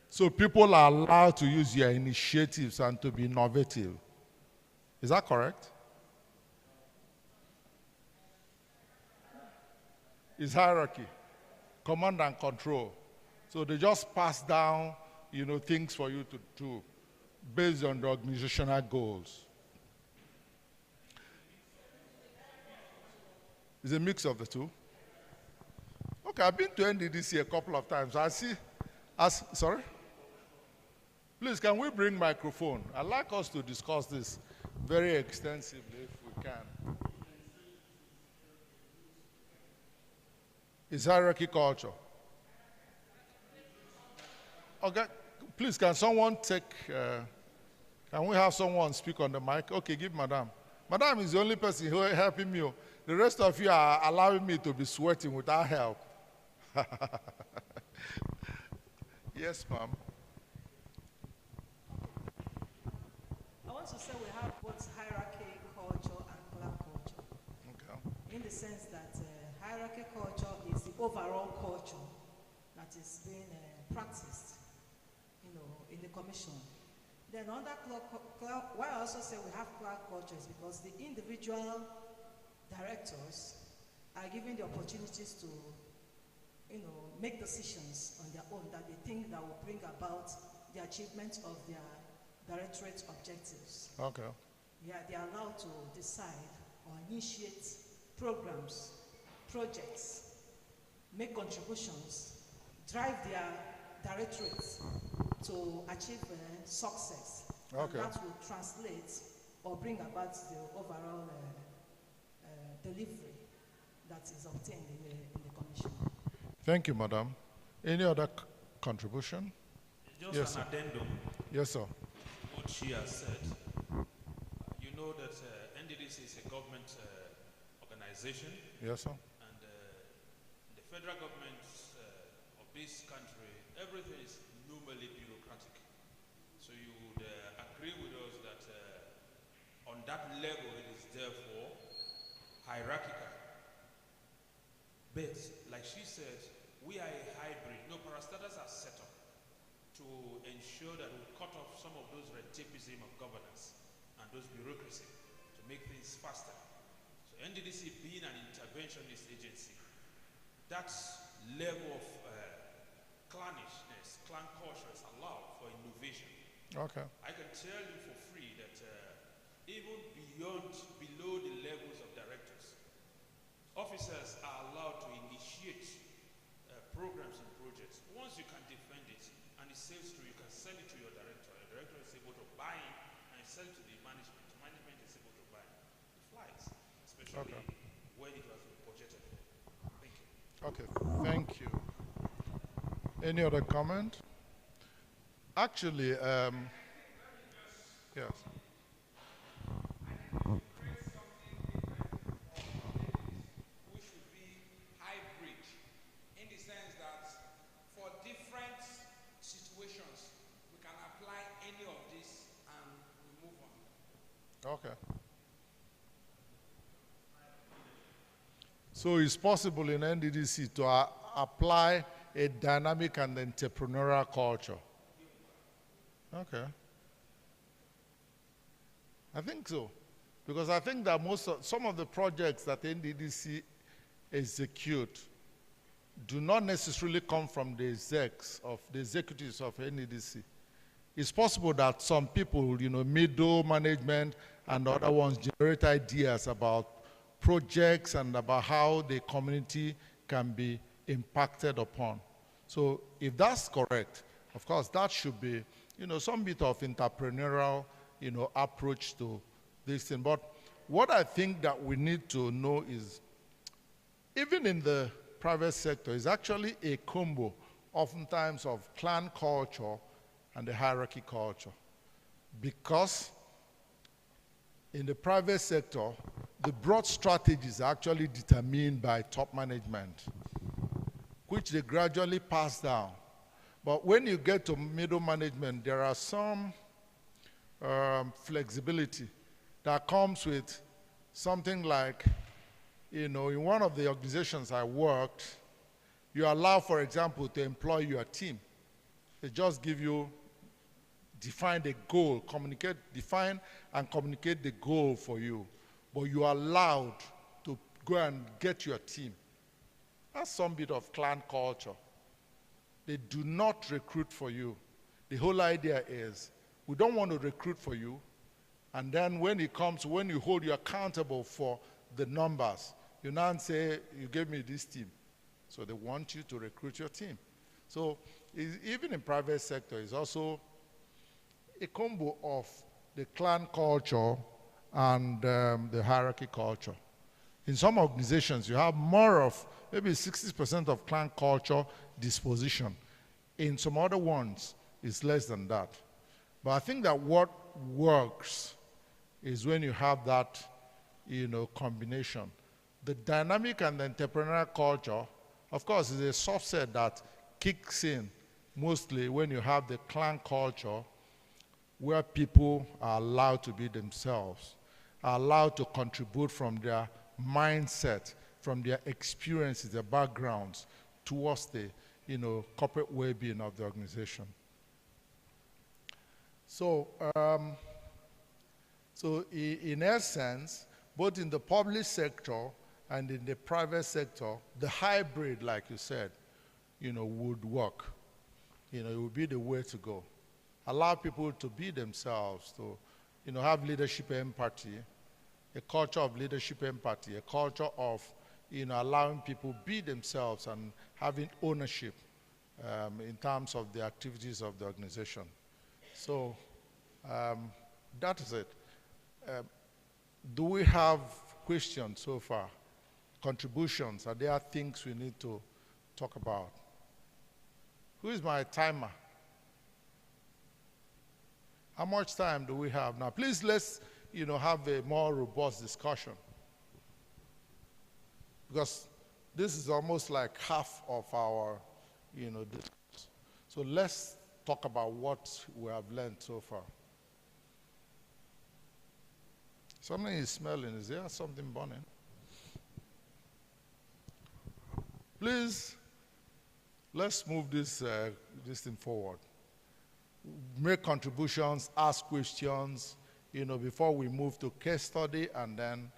So people are allowed to use your initiatives and to be innovative. Is that correct? It's hierarchy, command and control. So they just pass down, things for you to do based on the organizational goals. It's a mix of the two. Okay, I've been to NDDC a couple of times. Sorry? Please, can we bring microphone? I'd like us to discuss this very extensively if we can. It's hierarchy culture. Okay, please, can someone can we have someone speak on the mic? Okay, give Madam. Madam is the only person who is helping me. The rest of you are allowing me to be sweating without help. Yes, ma'am. I want to say we have both hierarchy culture and clan culture. Okay. In the sense that hierarchy culture is the overall culture that is being practiced, in the commission. Then under why I also say we have clan culture is because the individual directors are given the opportunities to, make decisions on their own that they think that will bring about the achievement of their directorate objectives. Okay. Yeah, they are allowed to decide or initiate programs, projects, make contributions, drive their directorates to achieve success. Okay. And that will translate or bring about the overall delivery that is obtained in the commission. Thank you, madam. Any other contribution? Just yes, an sir. addendum. Yes, sir. What she has said. You know that NDDC is a government organization. Yes, sir. And the federal government of this country, everything is normally bureaucratic. So you would agree with us that on that level it is therefore hierarchical. But like she said, we are a hybrid. No, parastatals are set up to ensure that we cut off some of those red tapeism of governance and those bureaucracy to make things faster. So NDDC being an interventionist agency, that level of clannishness, clan culture is allowed for innovation. Okay. I can tell you for free that even below the levels of directors, officers are allowed to initiate programs and projects. Once you can defend it and it sells through, you can sell it to your director. The director is able to buy it and sell it to the management. The management is able to buy it. It flies, especially when it was budgeted for. Thank you. Okay, thank you. Any other comment? Actually, yes. We should be hybrid in the sense that for different situations, we can apply any of this and we move on. Okay. So it's possible in NDDC to apply a dynamic and entrepreneurial culture. Okay. I think so. Because I think that some of the projects that NDDC execute do not necessarily come from the executives of NDDC. It's possible that some people, middle management and other ones generate ideas about projects and about how the community can be impacted upon. So if that's correct, of course, that should be, some bit of entrepreneurial, approach to this thing. But what I think that we need to know is, even in the private sector, is actually a combo, oftentimes, of clan culture and the hierarchy culture. Because in the private sector, the broad strategies are actually determined by top management, which they gradually pass down. But when you get to middle management, there are some flexibility that comes with something like, in one of the organizations I worked, you allow, for example, to employ your team. They just give you, define the goal, define and communicate the goal for you, but you are allowed to go and get your team. That's some bit of clan culture. They do not recruit for you. The whole idea is, we don't want to recruit for you, and then when you hold you accountable for the numbers, you now say, you gave me this team. So they want you to recruit your team. So even in private sector, it's also a combo of the clan culture and the hierarchy culture. In some organizations, you have more of, maybe 60% of clan culture disposition. In some other ones, it's less than that. But I think that what works is when you have that, combination. The dynamic and the entrepreneurial culture, of course, is a subset that kicks in mostly when you have the clan culture, where people are allowed to be themselves, are allowed to contribute from their mindset, from their experiences, their backgrounds, towards the corporate well-being of the organization. So, in essence, both in the public sector and in the private sector, the hybrid, like you said, would work. It would be the way to go. Allow people to be themselves, to have leadership empathy, a culture of leadership empathy, a culture of allowing people be themselves and having ownership in terms of the activities of the organization. So that is it. Do we have questions so far? Contributions? Are there things we need to talk about? Who is my timer? How much time do we have now? Please, let's have a more robust discussion, because this is almost like half of our discourse. So let's talk about what we have learned so far. Something is smelling. Is there something burning? Please, let's move this thing forward. Make contributions, ask questions, before we move to case study, and then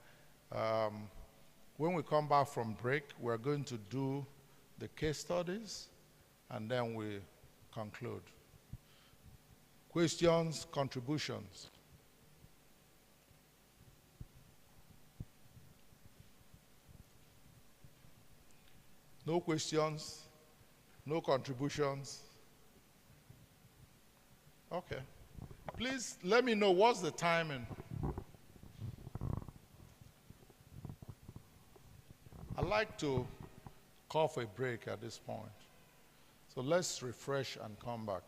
when we come back from break, we're going to do the case studies, and then we conclude. Questions, contributions. No questions, no contributions. Okay. Please let me know what's the timing. I'd like to call for a break at this point. So let's refresh and come back.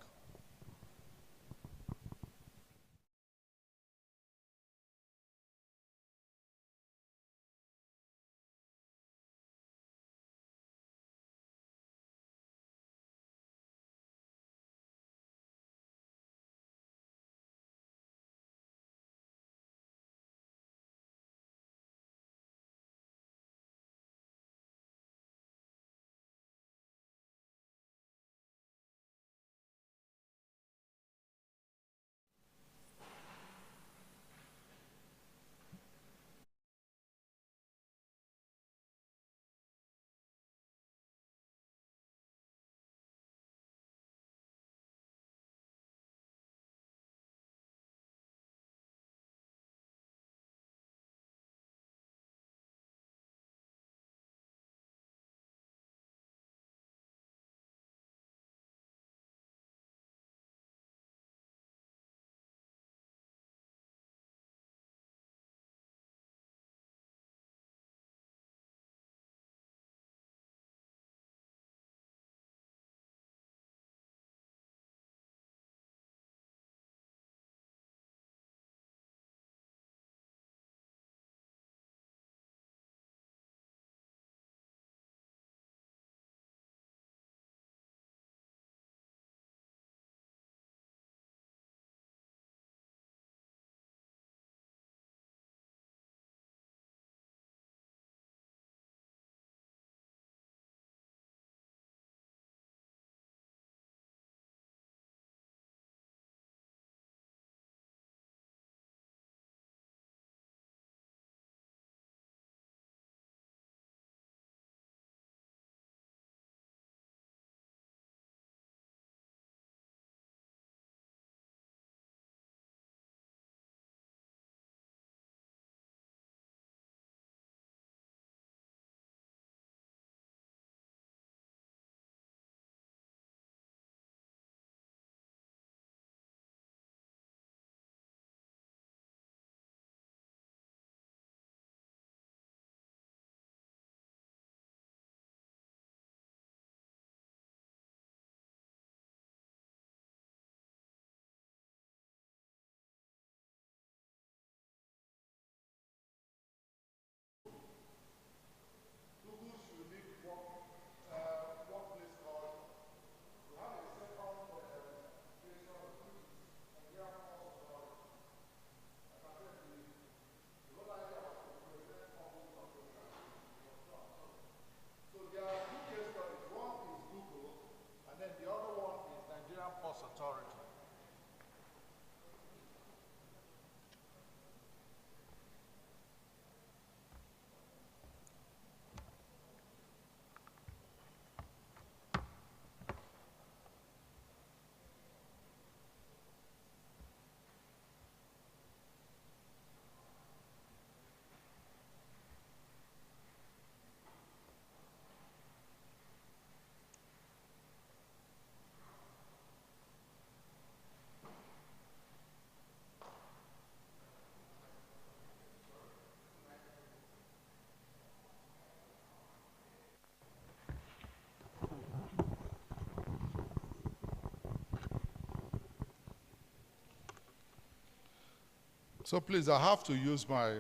So please, I have to use my,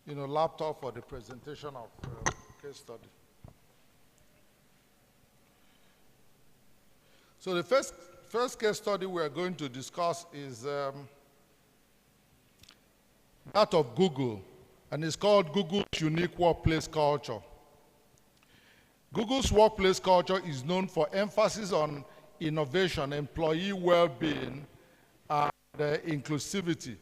laptop for the presentation of case study. So the first case study we are going to discuss is that of Google, and it's called Google's Unique Workplace Culture. Google's workplace culture is known for emphasis on innovation, employee well-being, and inclusivity.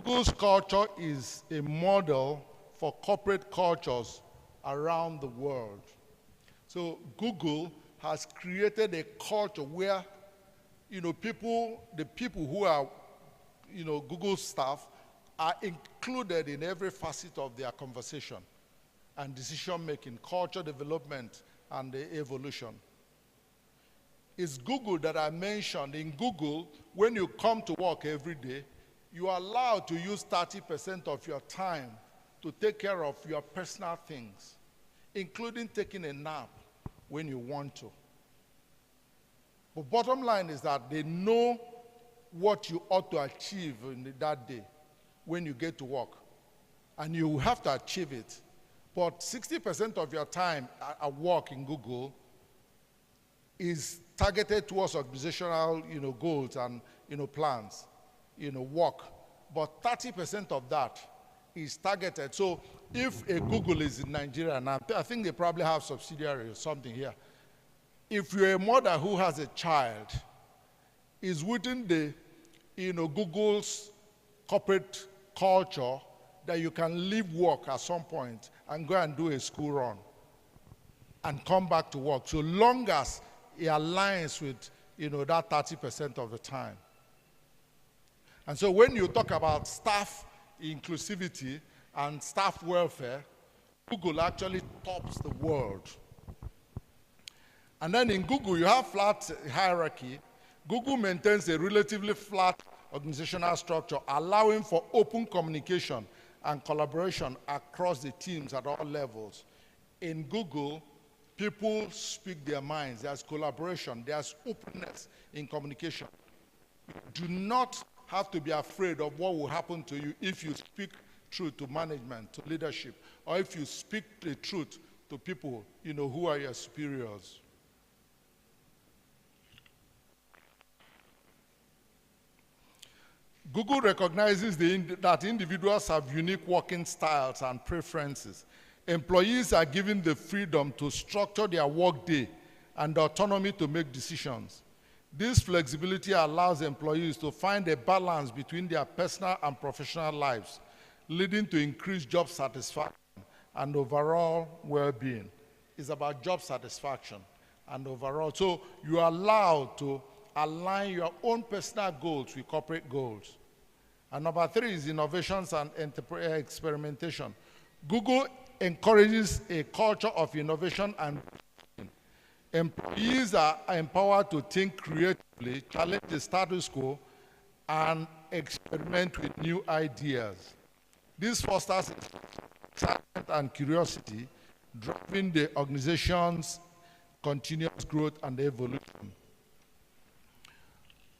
Google's culture is a model for corporate cultures around the world. So Google has created a culture where, the people who are, Google staff are included in every facet of their conversation and decision-making, culture development, and the evolution. It's Google that I mentioned. In Google, when you come to work every day, you are allowed to use 30% of your time to take care of your personal things, including taking a nap when you want to. But bottom line is that they know what you ought to achieve in that day when you get to work, and you have to achieve it. But 60% of your time at work in Google is targeted towards organizational, goals and, plans, work. But 30% of that is targeted. So if a Google is in Nigeria, and I think they probably have subsidiary or something here. If you're a mother who has a child, is within the, Google's corporate culture that you can leave work at some point and go and do a school run and come back to work, so long as it aligns with, that 30% of the time. And so when you talk about staff inclusivity and staff welfare, Google actually tops the world. And then in Google, you have flat hierarchy. Google maintains a relatively flat organizational structure, allowing for open communication and collaboration across the teams at all levels. In Google, people speak their minds. There's collaboration. There's openness in communication. You do not have to be afraid of what will happen to you if you speak truth to management, to leadership, or if you speak the truth to people, who are your superiors. Google recognizes that individuals have unique working styles and preferences. Employees are given the freedom to structure their workday and the autonomy to make decisions. This flexibility allows employees to find a balance between their personal and professional lives, leading to increased job satisfaction and overall well-being. It's about job satisfaction and overall. So you are allowed to align your own personal goals with corporate goals. And number 3 is innovations and experimentation. Google encourages a culture of innovation and employees are empowered to think creatively, challenge the status quo, and experiment with new ideas. This fosters excitement and curiosity, driving the organization's continuous growth and evolution.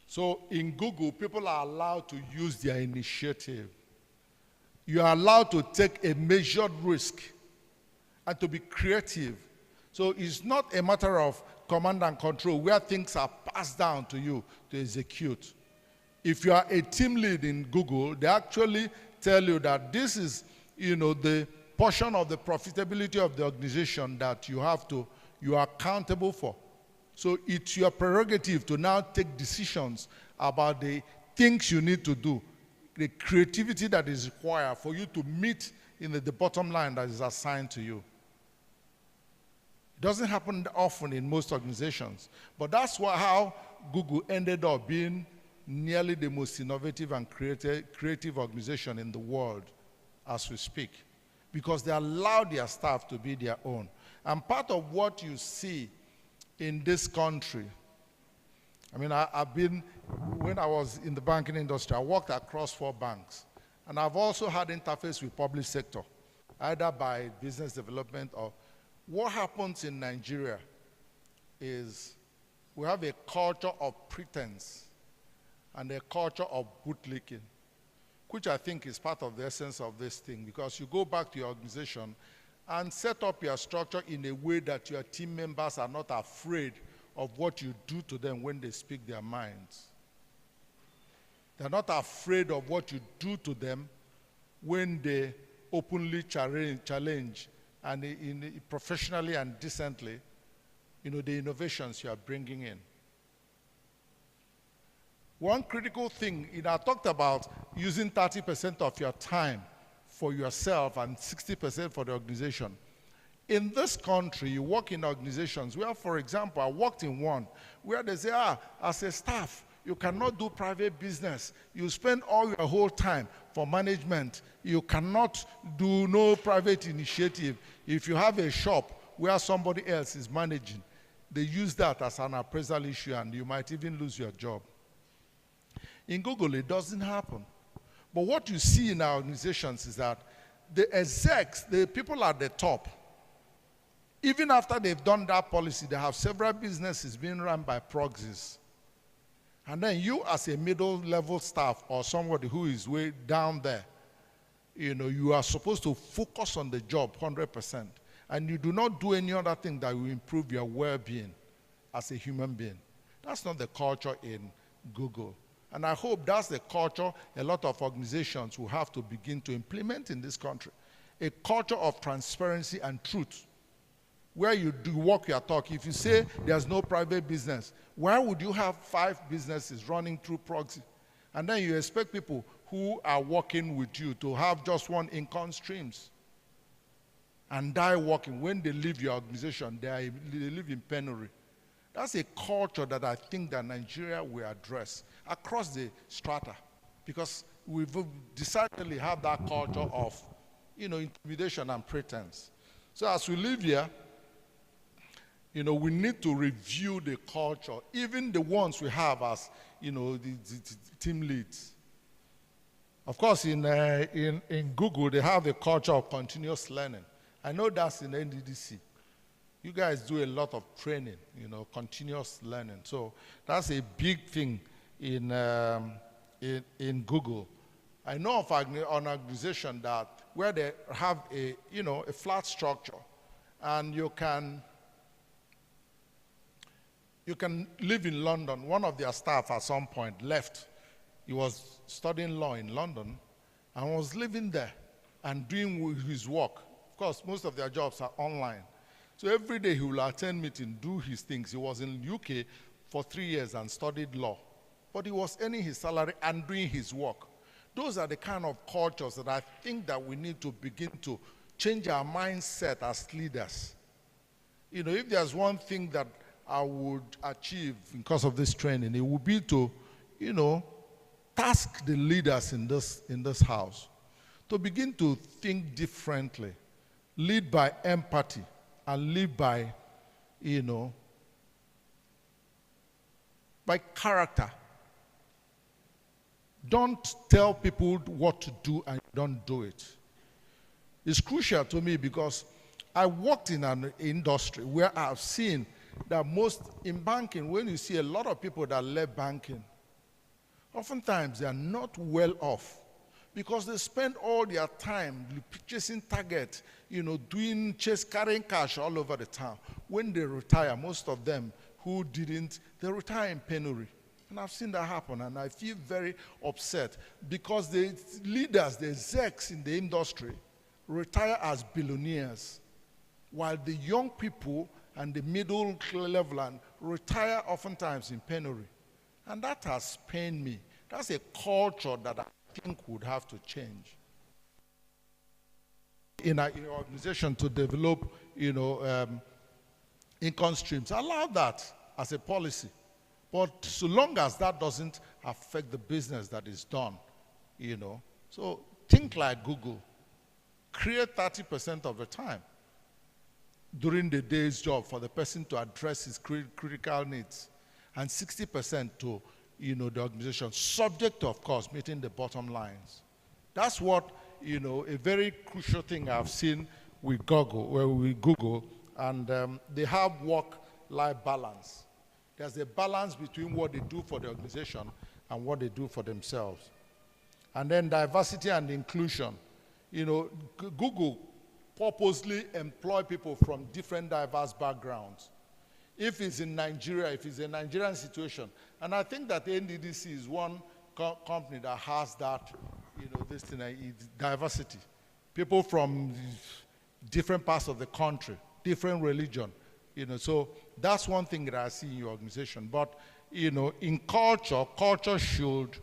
So in Google, people are allowed to use their initiative. You are allowed to take a measured risk and to be creative. So it's not a matter of command and control where things are passed down to you to execute. If you are a team lead in Google, they actually tell you that this is, the portion of the profitability of the organization that you are accountable for. So it's your prerogative to now take decisions about the things you need to do, the creativity that is required for you to meet the bottom line that is assigned to you. It doesn't happen often in most organizations, but that's how Google ended up being nearly the most innovative and creative organization in the world as we speak, because they allowed their staff to be their own. And part of what you see in this country, when I was in the banking industry, I worked across 4 banks. And I've also had interface with public sector, either by business development or what happens in Nigeria is we have a culture of pretense and a culture of bootlicking. which I think is part of the essence of this thing, because you go back to your organization and set up your structure in a way that your team members are not afraid of what you do to them when they speak their minds. They're not afraid of what you do to them when they openly challenge and professionally and decently, the innovations you are bringing in. One critical thing, I talked about using 30% of your time for yourself and 60% for the organization. In this country, you work in organizations where, for example, I worked in one where they say, as a staff, you cannot do private business. You spend all your whole time for management. You cannot do no private initiative. If you have a shop where somebody else is managing, they use that as an appraisal issue and you might even lose your job. In Google, it doesn't happen. But what you see in our organizations is that the execs, the people at the top, even after they've done that policy, they have several businesses being run by proxies. And then you as a middle-level staff or somebody who is way down there, you are supposed to focus on the job 100%. And you do not do any other thing that will improve your well-being as a human being. That's not the culture in Google. And I hope that's the culture a lot of organizations will have to begin to implement in this country. A culture of transparency and truth, where you do walk your talk. If you say there's no private business, why would you have 5 businesses running through proxy? And then you expect people who are working with you to have just one income streams and die working. When they leave your organization, they live in penury. That's a culture that I think that Nigeria will address across the strata, because we've decidedly have that culture of, intimidation and pretense. So as we live here, we need to review the culture, even the ones we have as, the team leads. Of course, in Google, they have the culture of continuous learning. I know that's in NDDC. You guys do a lot of training, continuous learning. So that's a big thing in Google. I know of an organization that where they have a flat structure, and you can live in London. One of their staff at some point left. He was studying law in London and was living there and doing his work. Of course, most of their jobs are online. So every day he will attend meeting, do his things. He was in the UK for 3 years and studied law. But he was earning his salary and doing his work. Those are the kind of cultures that I think that we need to begin to change our mindset as leaders. If there's one thing that I would achieve because of this training, it would be to, task the leaders in this house to begin to think differently, lead by empathy, and live by, by character. Don't tell people what to do and don't do it. It's crucial to me because I worked in an industry where I've seen that in banking, when you see a lot of people that left banking, oftentimes they are not well off because they spend all their time chasing targets, carrying cash all over the town. When they retire, most of them who didn't, they retire in penury. And I've seen that happen, and I feel very upset because the leaders, the execs in the industry, retire as billionaires, while the young people and the middle level and retire oftentimes in penury. And that has pained me. That's a culture that I think would have to change. In our organization to develop, income streams, allow that as a policy. But so long as that doesn't affect the business that is done, So think like Google. Create 30% of the time during the day's job for the person to address his critical needs, and 60% to the organization, subject to, of course, meeting the bottom lines. That's what a very crucial thing I've seen with Google, and they have work-life balance. There's a balance between what they do for the organization and what they do for themselves. And then diversity and inclusion. Google purposely employ people from different diverse backgrounds. If it's in Nigeria, if it's a Nigerian situation, and I think that the NDDC is one company that has that, this thing, it's diversity. People from different parts of the country, different religion, so that's one thing that I see in your organization. But, in culture should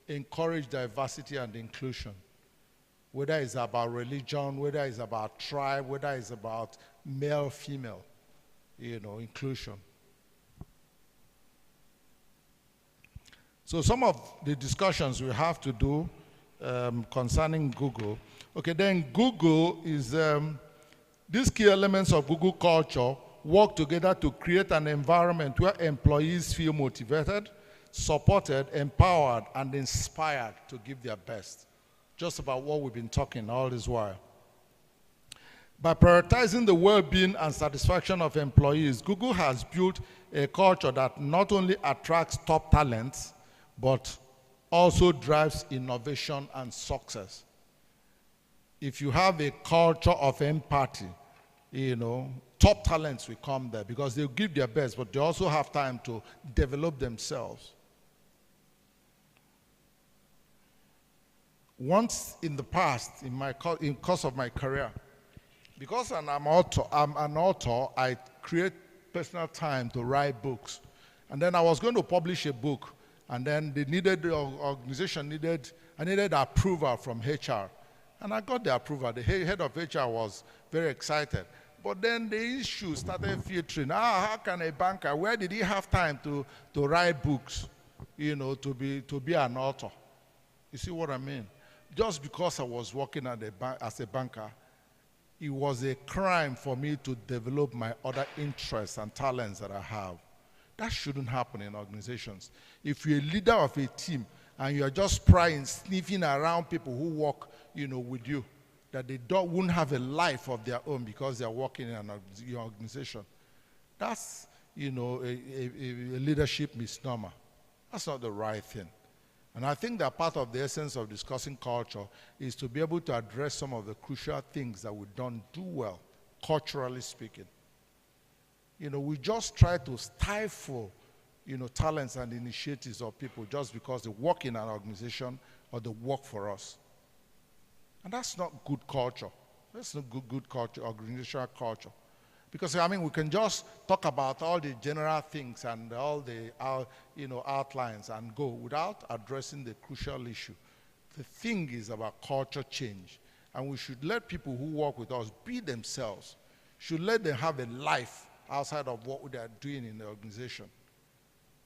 encourage diversity and inclusion. Whether it's about religion, whether it's about tribe, whether it's about male, female, inclusion. So some of the discussions we have to do concerning Google. Okay, then Google is, these key elements of Google culture work together to create an environment where employees feel motivated, supported, empowered, and inspired to give their best. Just about what we've been talking all this while. By prioritizing the well-being and satisfaction of employees, Google has built a culture that not only attracts top talents, but also drives innovation and success. If you have a culture of empathy, top talents will come there because they'll give their best, but they also have time to develop themselves. Once in the past, in course of my career, because I'm an author, I create personal time to write books. And then I was going to publish a book, and then the organization needed approval from HR. And I got the approval. The head of HR was very excited. But then the issue started filtering. How can a banker, where did he have time to write books, to be an author? You see what I mean? Just because I was working as a banker, it was a crime for me to develop my other interests and talents that I have. That shouldn't happen in organizations. If you're a leader of a team and you're just prying, sniffing around people who work, with you, that they wouldn't have a life of their own because they're working in your organization, that's, a leadership misnomer. That's not the right thing. And I think that part of the essence of discussing culture is to be able to address some of the crucial things that we don't do well, culturally speaking. We just try to stifle, talents and initiatives of people just because they work in an organization or they work for us. And that's not good culture. That's not good culture, organizational culture. Because, we can just talk about all the general things and all the, outlines and go without addressing the crucial issue. The thing is about culture change. And we should let people who work with us be themselves. Should let them have a life outside of what they are doing in the organization.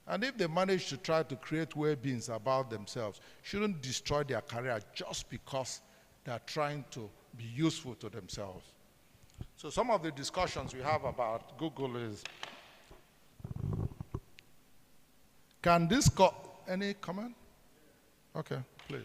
And if they manage to try to create well-beings about themselves, shouldn't destroy their career just because they are trying to be useful to themselves. So some of the discussions we have about Google is, can this any comment? Okay, please.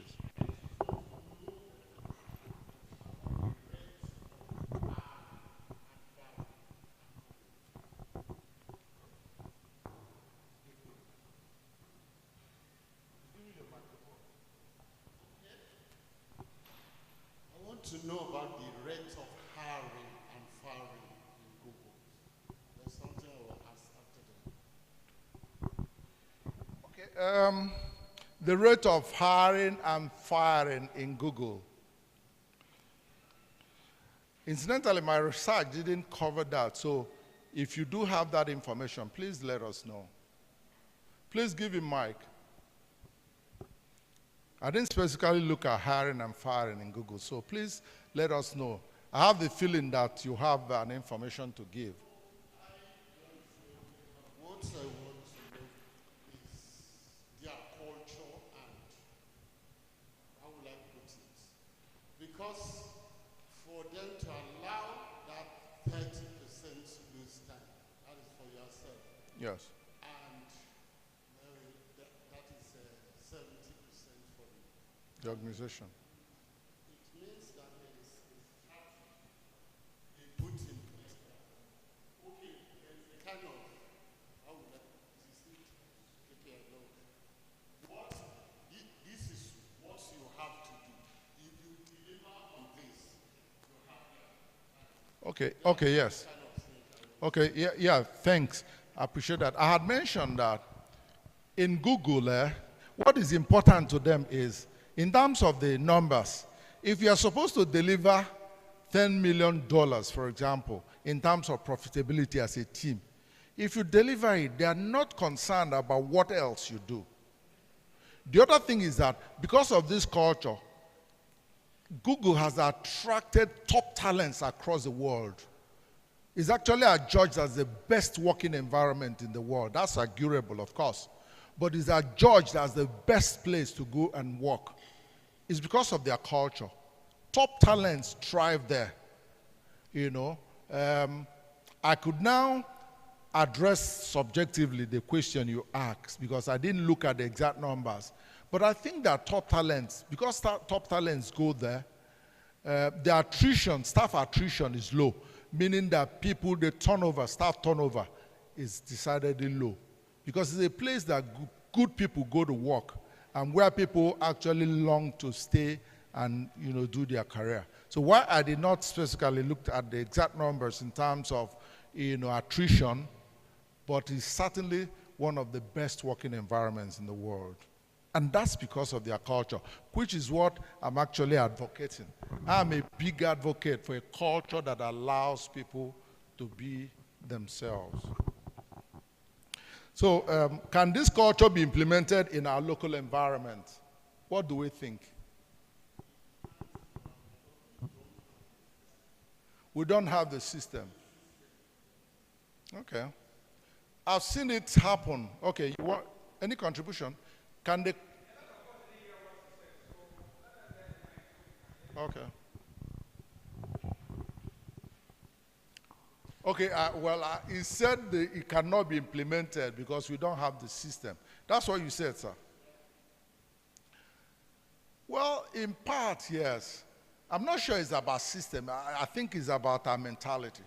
I want to know about the rate of hiring and firing in Google. There's something I will ask after that. Okay, the rate of hiring and firing in Google. Incidentally, my research didn't cover that, so if you do have that information, please let us know. Please give him mic. I didn't specifically look at hiring and firing in Google, so please let us know. I have the feeling that you have an information to give. What I want to know is their culture and how will I put it? Because for them to allow that 30% lose time, that is for yourself. Yes. And that is 70% for The organization. it means that there is a strategy they put in place. Okay, there is a kind of, how would I, this is KPI law. This is what you have Okay, yes. Okay, yeah, thanks. I appreciate that. I had mentioned that in Google, what is important to them is, in terms of the numbers, if you are supposed to deliver $10 million, for example, in terms of profitability as a team, if you deliver it, they are not concerned about what else you do. The other thing is that because of this culture, Google has attracted top talents across the world. It's actually adjudged as the best working environment in the world. That's arguable, of course. But it's adjudged as the best place to go and work. It's because of their culture. Top talents thrive there. You know, I could now address subjectively the question you asked because I didn't look at the exact numbers. But I think that top talents, because top talents go there, the attrition, staff attrition is low, meaning that people, the turnover, staff turnover is decidedly low. Because it's a place that good people go to work and where people actually long to stay and, you know, do their career. So why I did not specifically look at the exact numbers in terms of, you know, attrition, but it's certainly one of the best working environments in the world. And that's because of their culture, which is what I'm actually advocating. I'm a big advocate for a culture that allows people to be themselves. So can this culture be implemented in our local environment? What do we think? We don't have the system. Okay. I've seen it happen. Okay, you want any contribution? Can they? Okay. Okay, he said that it cannot be implemented because we don't have the system. That's what you said, sir. Well, in part, yes. I'm not sure it's about system. I think it's about our mentality.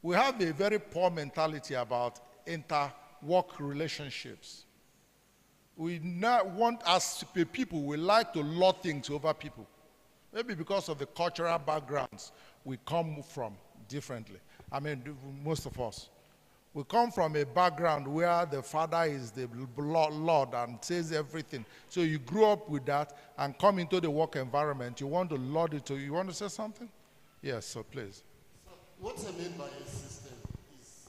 We have a very poor mentality about inter-work relationships. We not want, as people, we like to lord things over people. Maybe because of the cultural backgrounds we come from differently. I mean, most of us. We come from a background where the father is the Lord and says everything. So you grew up with that and come into the work environment. You want to lord it to you. You want to say something? Yes, so please. So what I mean by a system is,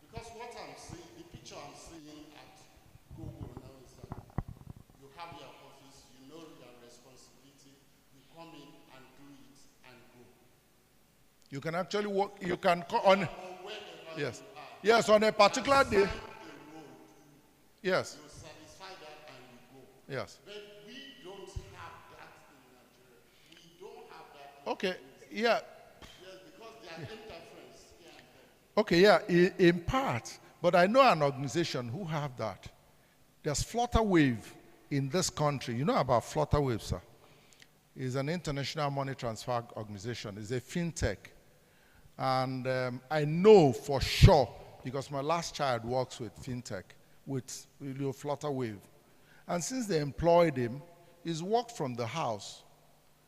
because what I'm seeing, the picture I'm seeing at Google now is that you have your office, you know your responsibility, you come in and do it and go. You can actually work, you can on, yes. Yes, on a particular day. Yes. You satisfy that and you go. Yes. But we don't have that in Nigeria. We don't have that. Okay, yeah. Yes, because there are interference here and there. Okay, yeah, in part. But I know an organization who have that. There's Flutterwave in this country. You know about Flutterwave, sir? It's an international money transfer organization. It's a fintech. And I know for sure, because my last child works with fintech, with Flutterwave. And since they employed him, he's worked from the house.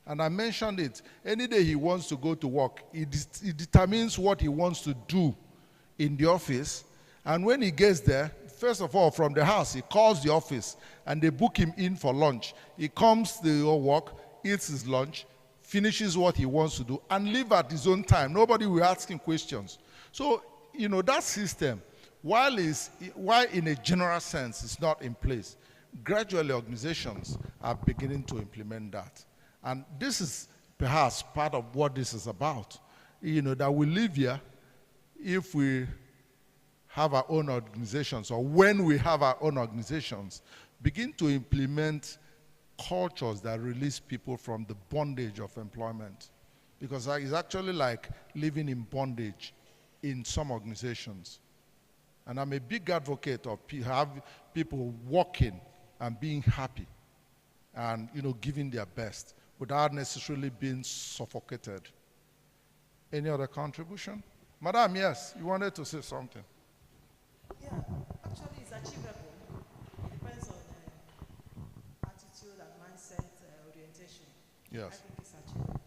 And I mentioned it. Any day he wants to go to work, he determines what he wants to do in the office. And when he gets there, first of all, from the house, he calls the office and they book him in for lunch. He comes to work, eats his lunch, finishes what he wants to do, and leave at his own time. Nobody will ask him questions. So, you know, that system, while in a general sense it's not in place, gradually organizations are beginning to implement that. And this is perhaps part of what this is about. You know, that we live here, if we have our own organizations, or when we have our own organizations, begin to implement cultures that release people from the bondage of employment. Because it's actually like living in bondage in some organizations. And I'm a big advocate of people working and being happy and, you know, giving their best without necessarily being suffocated. Any other contribution? Madam, yes, you wanted to say something. Yeah, actually it's achievable. It depends on attitude and mindset orientation. Yes. I think it's achievable.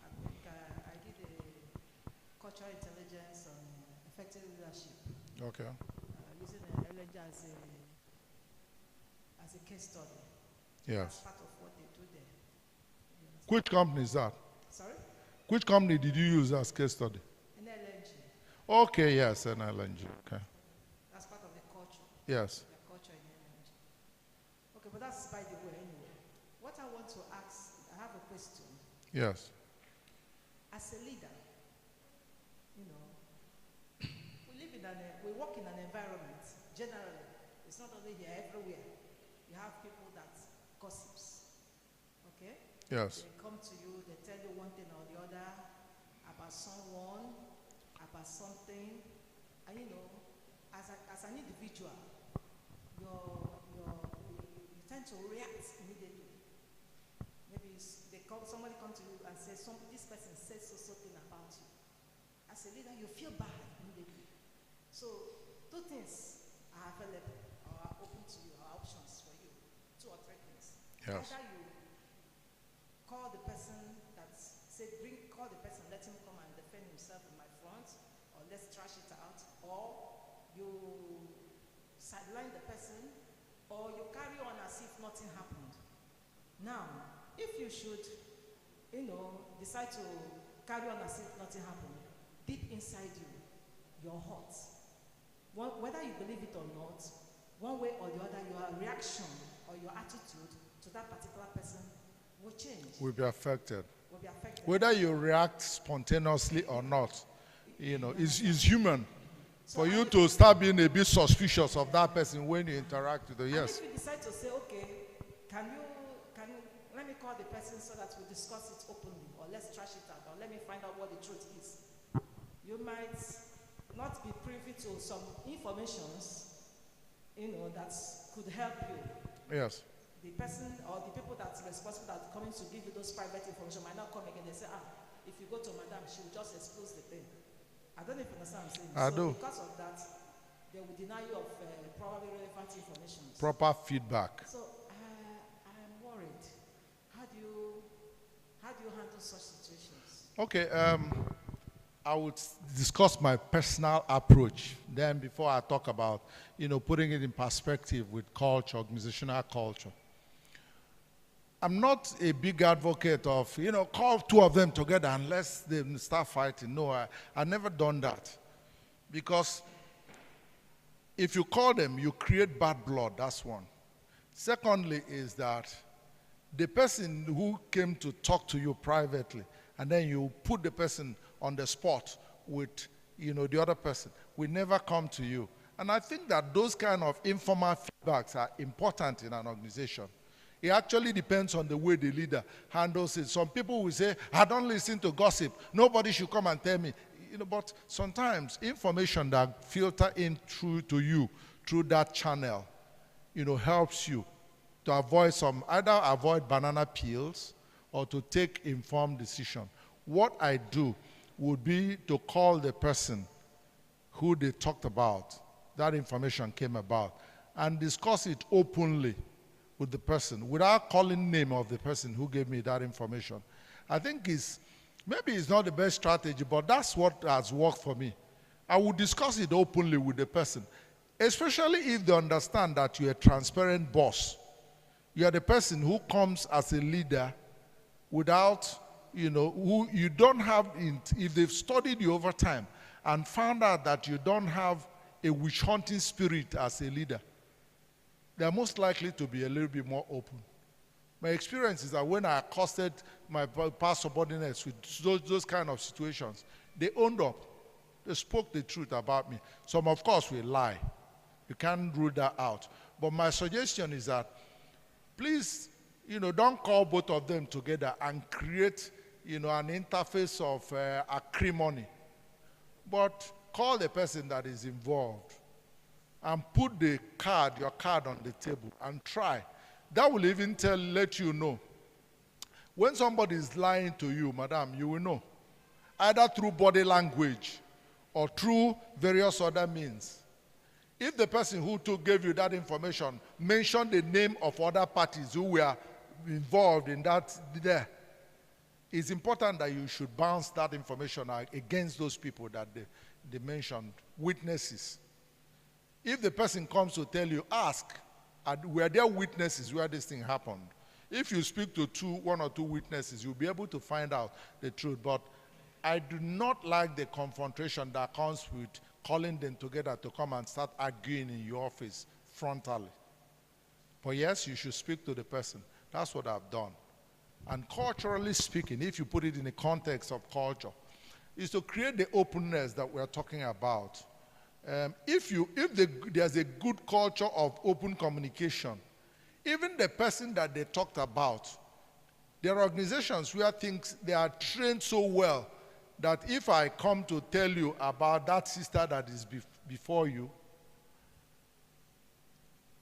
I think I did a cultural intelligence on effective leadership, Okay. using LNG as a case study. Yes. That's part of what they do there. Which company is that? Sorry? Which company did you use as case study? An LNG. Okay, yes, an LNG. Okay. That's part of the culture. Yes. The culture in LNG. Okay, but that's by the way anyway. What I want to ask, I have a question. Yes. As a leader, you know, we work in an environment, generally, it's not only here, everywhere. You have people that gossips, okay? Yes. They come to you, they tell you one thing or the other about someone, about something, and you know, as an individual, you tend to react immediately. Maybe somebody come to you and say, this person said so thing about you. As a leader, you feel bad immediately. So, two things are available or are open to you, are options for you. 2 or 3 things. Yes. Either you call the person call the person, let him come and defend himself in my front, or let's trash it out, or you sideline the person, or you carry on as if nothing happened. Now, if you should, decide to carry on as if nothing happened, deep inside you, your heart, whether you believe it or not, one way or the other, your reaction or your attitude to that particular person will change. Will be affected. Will be affected. Whether you react spontaneously or not, is human. For you to start being a bit suspicious of that person when you interact with them, yes. And if you decide to say, okay, can you let me call the person so that we discuss it openly, or let's trash it out, or let me find out what the truth is. You might not be privy to some informations, that could help you. Yes. The person or the people that's responsible that are coming to give you those private information might not come again. They say, if you go to madam, she will just expose the thing. I don't know if you understand what I'm saying. I do. Because of that, they will deny you of probably relevant information. Proper feedback. So I'm worried. How do you handle such situations? Okay, I would discuss my personal approach. Then before I talk about, putting it in perspective with culture, organizational culture. I'm not a big advocate of, call 2 of them together and let them start fighting. No, I've never done that. Because if you call them, you create bad blood, that's one. Secondly is that the person who came to talk to you privately, and then you put the person on the spot with, the other person, will never come to you. And I think that those kind of informal feedbacks are important in an organization. It actually depends on the way the leader handles it. Some people will say, I don't listen to gossip. Nobody should come and tell me. But sometimes information that filter in through to you, through that channel, helps you to either avoid banana peels or to take informed decision. What I do would be to call the person who they talked about, that information came about, and discuss it openly with the person without calling name of the person who gave me that information. I think maybe it's not the best strategy, but that's what has worked for me. I would discuss it openly with the person, especially if they understand that you're a transparent boss. You are the person who comes as a leader without, who you don't have, if they've studied you over time and found out that you don't have a witch hunting spirit as a leader, they're most likely to be a little bit more open. My experience is that when I accosted my past subordinates with those kind of situations, they owned up. They spoke the truth about me. Some, of course, will lie. You can't rule that out. But my suggestion is that, please, don't call both of them together and create, an interface of acrimony. But call the person that is involved and put your card on the table and try. That will even let you know. When somebody is lying to you, madam, you will know. Either through body language or through various other means. If the person who gave you that information mentioned the name of other parties who were involved in that there, it's important that you should bounce that information out against those people that they mentioned, witnesses. If the person comes to tell you, ask, were there witnesses where this thing happened? If you speak to one or two witnesses, you'll be able to find out the truth. But I do not like the confrontation that comes with calling them together to come and start arguing in your office frontally. But yes, you should speak to the person. That's what I've done. And culturally speaking, if you put it in the context of culture, is to create the openness that we're talking about. If there's a good culture of open communication, even the person that they talked about, there are organizations where they are trained so well that if I come to tell you about that sister that is before you,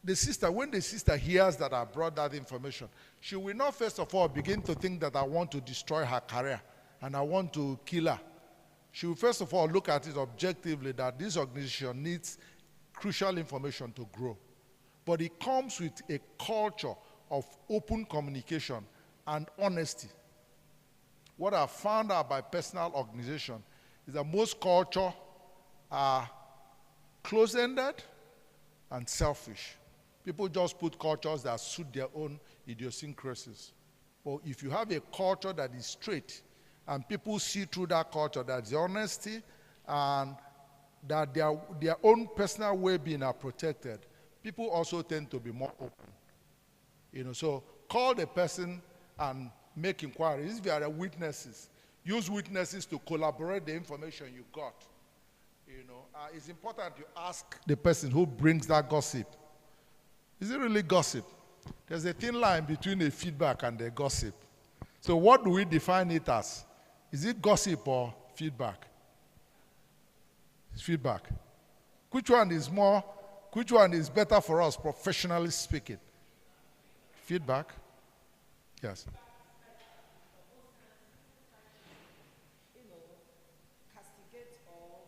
when the sister hears that I brought that information, she will not first of all begin to think that I want to destroy her career and I want to kill her. She will first of all look at it objectively that this organization needs crucial information to grow. But it comes with a culture of open communication and honesty. What I found out by personal organization is that most culture are close-ended and selfish. People just put cultures that suit their own idiosyncrasies. But if you have a culture that is straight, and people see through that culture that the honesty and that their own personal well-being are protected, people also tend to be more open. So call the person and make inquiries. If there are witnesses, use witnesses to collaborate the information you got. It's important you ask the person who brings that gossip. Is it really gossip? There's a thin line between a feedback and a gossip. So what do we define it as? Is it gossip or feedback? It's feedback. Which one is better for us, professionally speaking? Feedback? Yes. Castigate or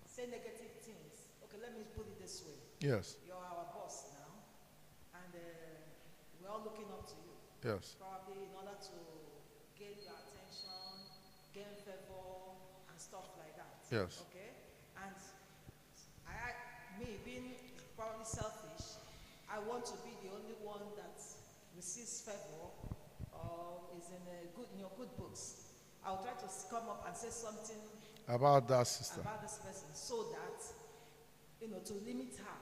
say negative things. Okay, let me put it this way. Yes. You're our boss now, and we're all looking up to you. Yes. Probably in order to gain your attention, gain favor, and stuff like that. Yes. Okay? And me being probably selfish, I want to be the only one that receives favor or is in your good books. I'll try to come up and say something about that sister, about this person, so that to limit her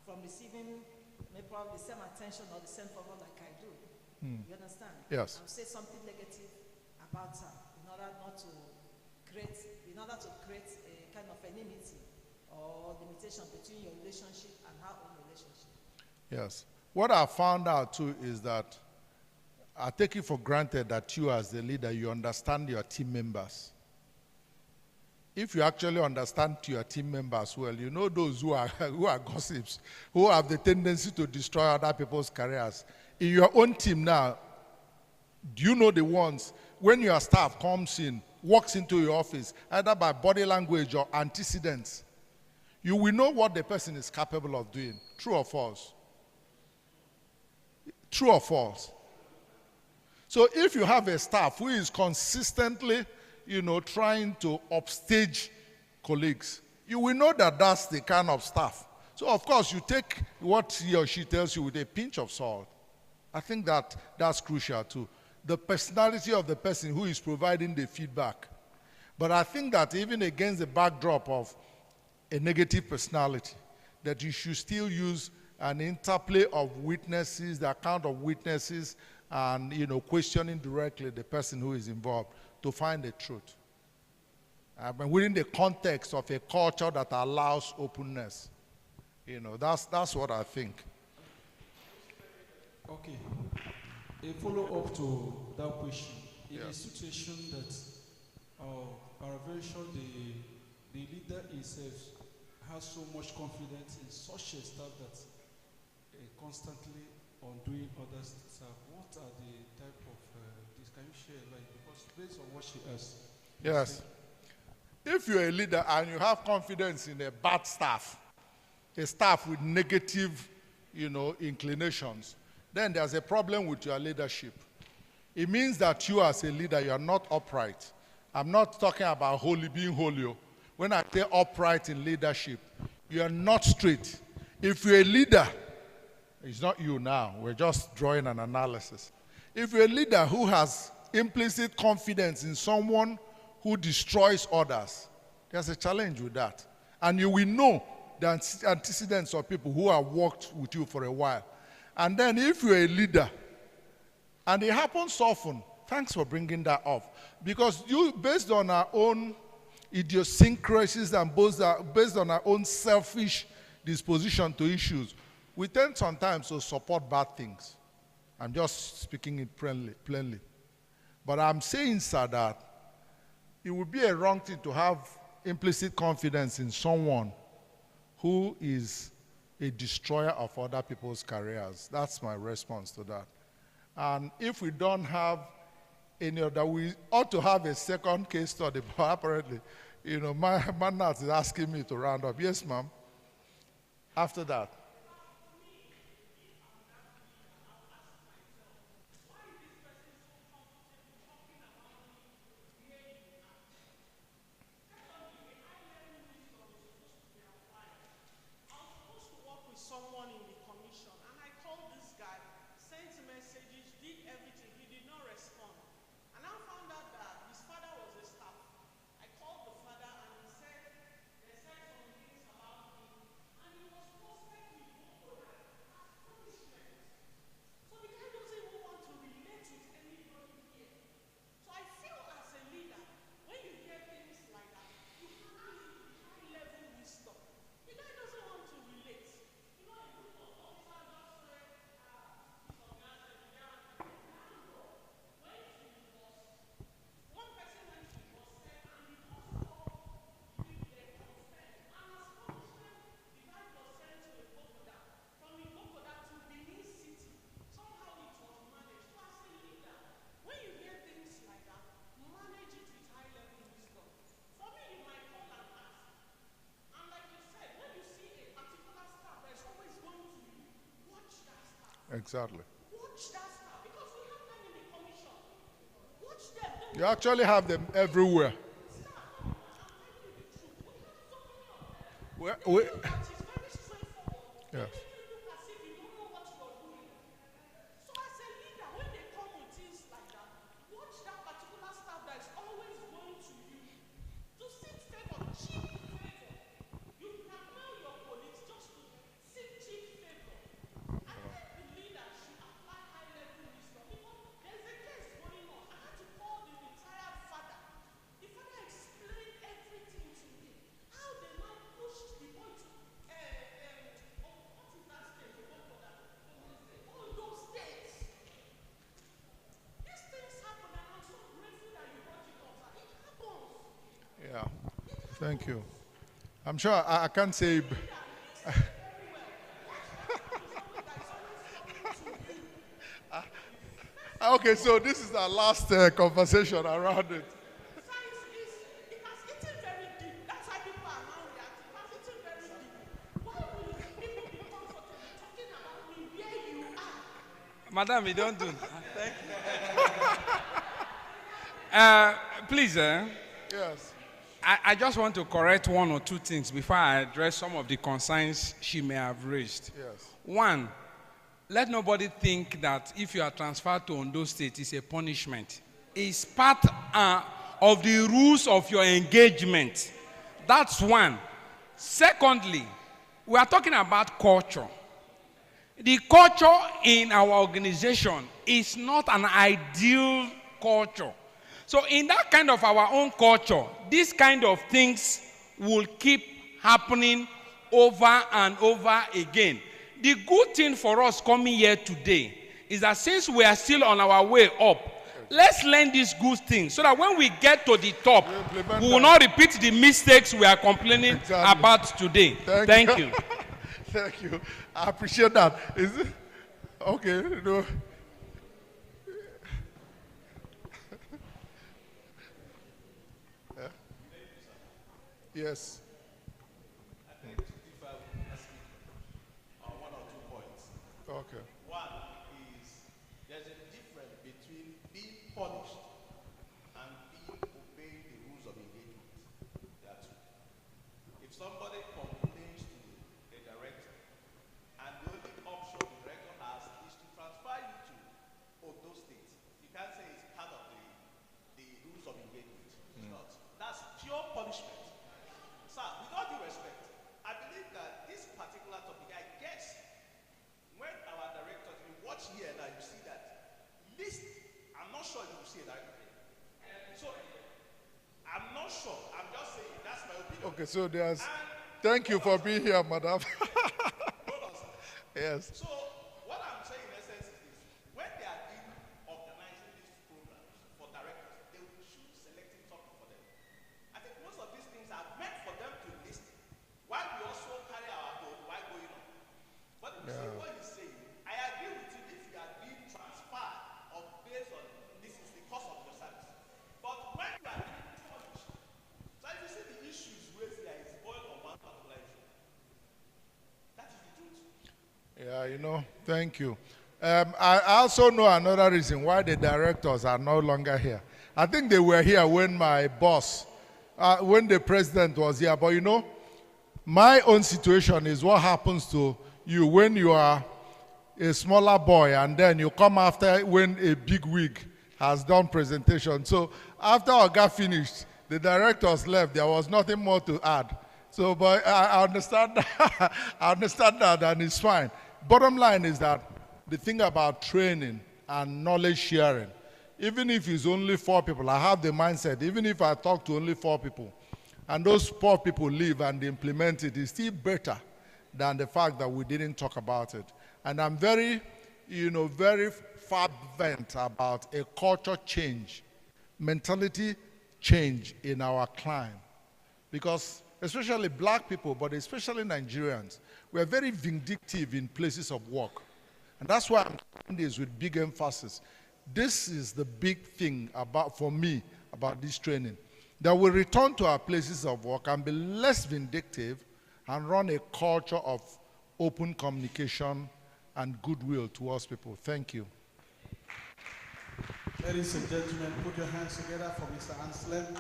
from receiving maybe probably the same attention or the same favor like I do. You understand? Yes. I'll say something negative about her in order to create a kind of enmity or limitation between your relationship and her own relationship. Yes. What I found out too is that I take it for granted that you as the leader, you understand your team members. If you actually understand your team members well, you know those who are gossips, who have the tendency to destroy other people's careers. In your own team now, do you know the ones, when your staff comes in, walks into your office, either by body language or antecedents, you will know what the person is capable of doing. True or false? True or false? So if you have a staff who is consistently, trying to upstage colleagues, you will know that that's the kind of staff. So of course you take what he or she tells you with a pinch of salt. I think that's crucial too. The personality of the person who is providing the feedback. But I think that even against the backdrop of a negative personality, that you should still use an interplay of witnesses, the account of witnesses, and questioning directly the person who is involved to find the truth. But within the context of a culture that allows openness. That's what I think. Okay. A follow-up to that question. In a situation that, peradventure, the leader himself has so much confidence in such a staff that constantly on doing other stuff, what are the type of this? Can you share, because based on what she asked? Yes. If you're a leader and you have confidence in a bad staff, a staff with negative, inclinations, then there's a problem with your leadership. It means that you as a leader, you are not upright. I'm not talking about holy, being holy. When I say upright in leadership, you are not straight. If you're a leader, it's not you now. We're just drawing an analysis. If you're a leader who has implicit confidence in someone who destroys others, there's a challenge with that. And you will know the antecedents of people who have worked with you for a while. And then if you're a leader, and it happens often, thanks for bringing that up, because you, based on our own idiosyncrasies and based on our own selfish disposition to issues, we tend sometimes to support bad things. I'm just speaking it plainly. But I'm saying, sir, that it would be a wrong thing to have implicit confidence in someone who is a destroyer of other people's careers. That's my response to that. And if we don't have any other, we ought to have a second case study, but apparently, my nurse is asking me to round up. Yes, ma'am. After that. Someone in the commission, and I called this guy, sent messages, did everything. He did not respond. And I found out that his father was a staff. I called the father and he said, they said some things about him, and he was posted with Google as punishment. So the guy doesn't even want to relate with anybody here. So I feel as a leader, when you hear things like that, you have this high-level wisdom. The guy doesn't want to relate. Exactly. Watch that stuff, because we have them in the commission. Watch them. Don't You actually have them everywhere. that is very straightforward. Yes. They make you look as if you don't know what you're doing. So as a leader, when they come with things like that, watch that particular staff that is always going to you to seek favor, cheap favor. You blackmail your colleagues just to seek cheap favor. I think the leader should apply high-level wisdom, because there's a case going on. I had to call the retired father. The father explained everything to me. How they now pushed the boy to what is that state? Ondo State. These things happen, and I'm so grateful that you brought it up. It happens. Yeah. Thank you. I'm sure I can't say. Okay, so this is our last conversation around it. Science it has eaten very deep. That's why people are now reacting. It has eaten very deep. Why will people be comfortable talking about me where you are? Madam, you don't do that. Please, Yes. I just want to correct one or two things before I address some of the concerns she may have raised. Yes. One, let nobody think that if you are transferred to Ondo State, it's a punishment. It's part of the rules of your engagement. That's one. Secondly, we are talking about culture. The culture in our organization is not an ideal culture. So in that kind of our own culture, these kind of things will keep happening over and over again. The good thing for us coming here today is that since we are still on our way up, let's learn these good things so that when we get to the top, we will not repeat the mistakes we are complaining about today. Thank you. Thank you. I appreciate that. Is it? Okay. No. Yeah. Yes. One or two points. Okay. One is there's a difference between being see it that way. So I'm not sure. I'm just saying that's my opinion. Okay, so there's. Thank you for being here, madam. Yes. So what I'm saying in essence is this: when they are in organizing these programs for directors, they will choose selecting topic for them. I think most of these things are meant for them to listen, while we also carry our own while going on. But you see what he's saying, I agree with you if you are being transferred or based on this is the cost of your service. But when you are being punished, so if you see the issues raised here is boiled on one particular issue. That is the truth. Yeah, you know, thank you. I also know another reason why the directors are no longer here. I think they were here when my boss, when the president was here. But you know, my own situation is what happens to you when you are a smaller boy and then you come after when a big wig has done presentation. So after Oga finished, the directors left. There was nothing more to add. So, but I understand that. I understand that, and it's fine. Bottom line is that the thing about training and knowledge sharing, even if it's only 4 people, I have the mindset, even if I talk to only 4 people, and those 4 people leave and they implement it, it's still better than the fact that we didn't talk about it. And I'm very, very fervent about a culture change, mentality change in our climb. Because especially black people, but especially Nigerians, we're very vindictive in places of work. And that's why I'm doing this with big emphasis. This is the big thing for me about this training. That we return to our places of work and be less vindictive and run a culture of open communication and goodwill towards people. Thank you. Ladies and gentlemen, put your hands together for Mr. Anselm.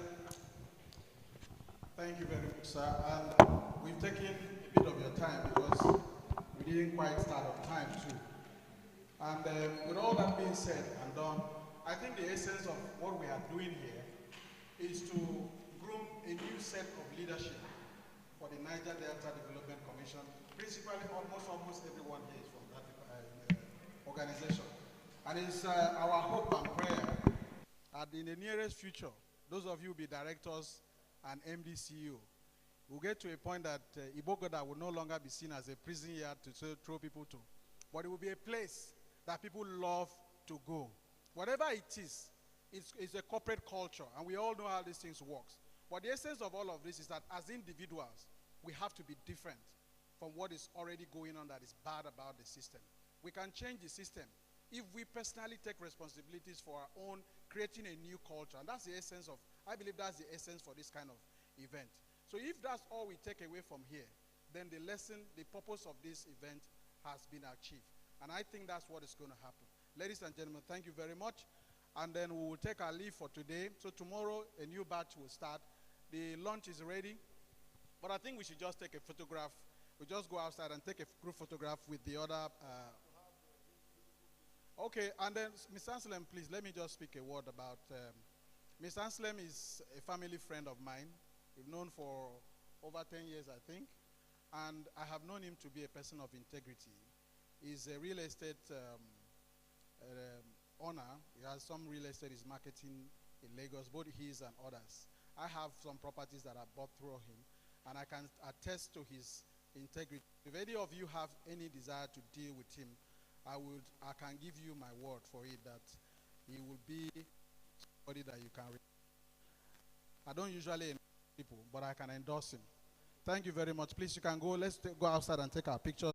Thank you very much, sir. And we've taken a bit of your time because we didn't quite start on time, too. And with all that being said and done, I think the essence of what we are doing here is to groom a new set of leadership for the Niger Delta Development Commission. Principally, almost everyone here is from that organization. And it's our hope and prayer that in the nearest future, those of you will be directors and MD/CEO, we'll get to a point that Ibogoda will no longer be seen as a prison yard to throw people to, but it will be a place that people love to go. Whatever it is, it's a corporate culture, and we all know how these things work. But the essence of all of this is that as individuals, we have to be different from what is already going on that is bad about the system. We can change the system if we personally take responsibilities for our own, creating a new culture. And that's the essence of, I believe that's the essence for this kind of event. So if that's all we take away from here, then the lesson, the purpose of this event has been achieved. And I think that's what is going to happen. Ladies and gentlemen, thank you very much. And then we will take our leave for today. So tomorrow, a new batch will start. The lunch is ready. But I think we should just take a photograph. We'll just go outside and take a group photograph with the other. Okay, and then Ms. Anselm, please, let me just speak a word about. Ms. Anselm is a family friend of mine. We've known for over 10 years, I think. And I have known him to be a person of integrity. He's a real estate owner. He has some real estate he's marketing in Lagos, both his and others. I have some properties that I bought through him, and I can attest to his integrity. If any of you have any desire to deal with him, I can give you my word for it that he will be somebody that you can. I don't usually endorse people, but I can endorse him. Thank you very much. Please, you can go. Let's go outside and take our pictures.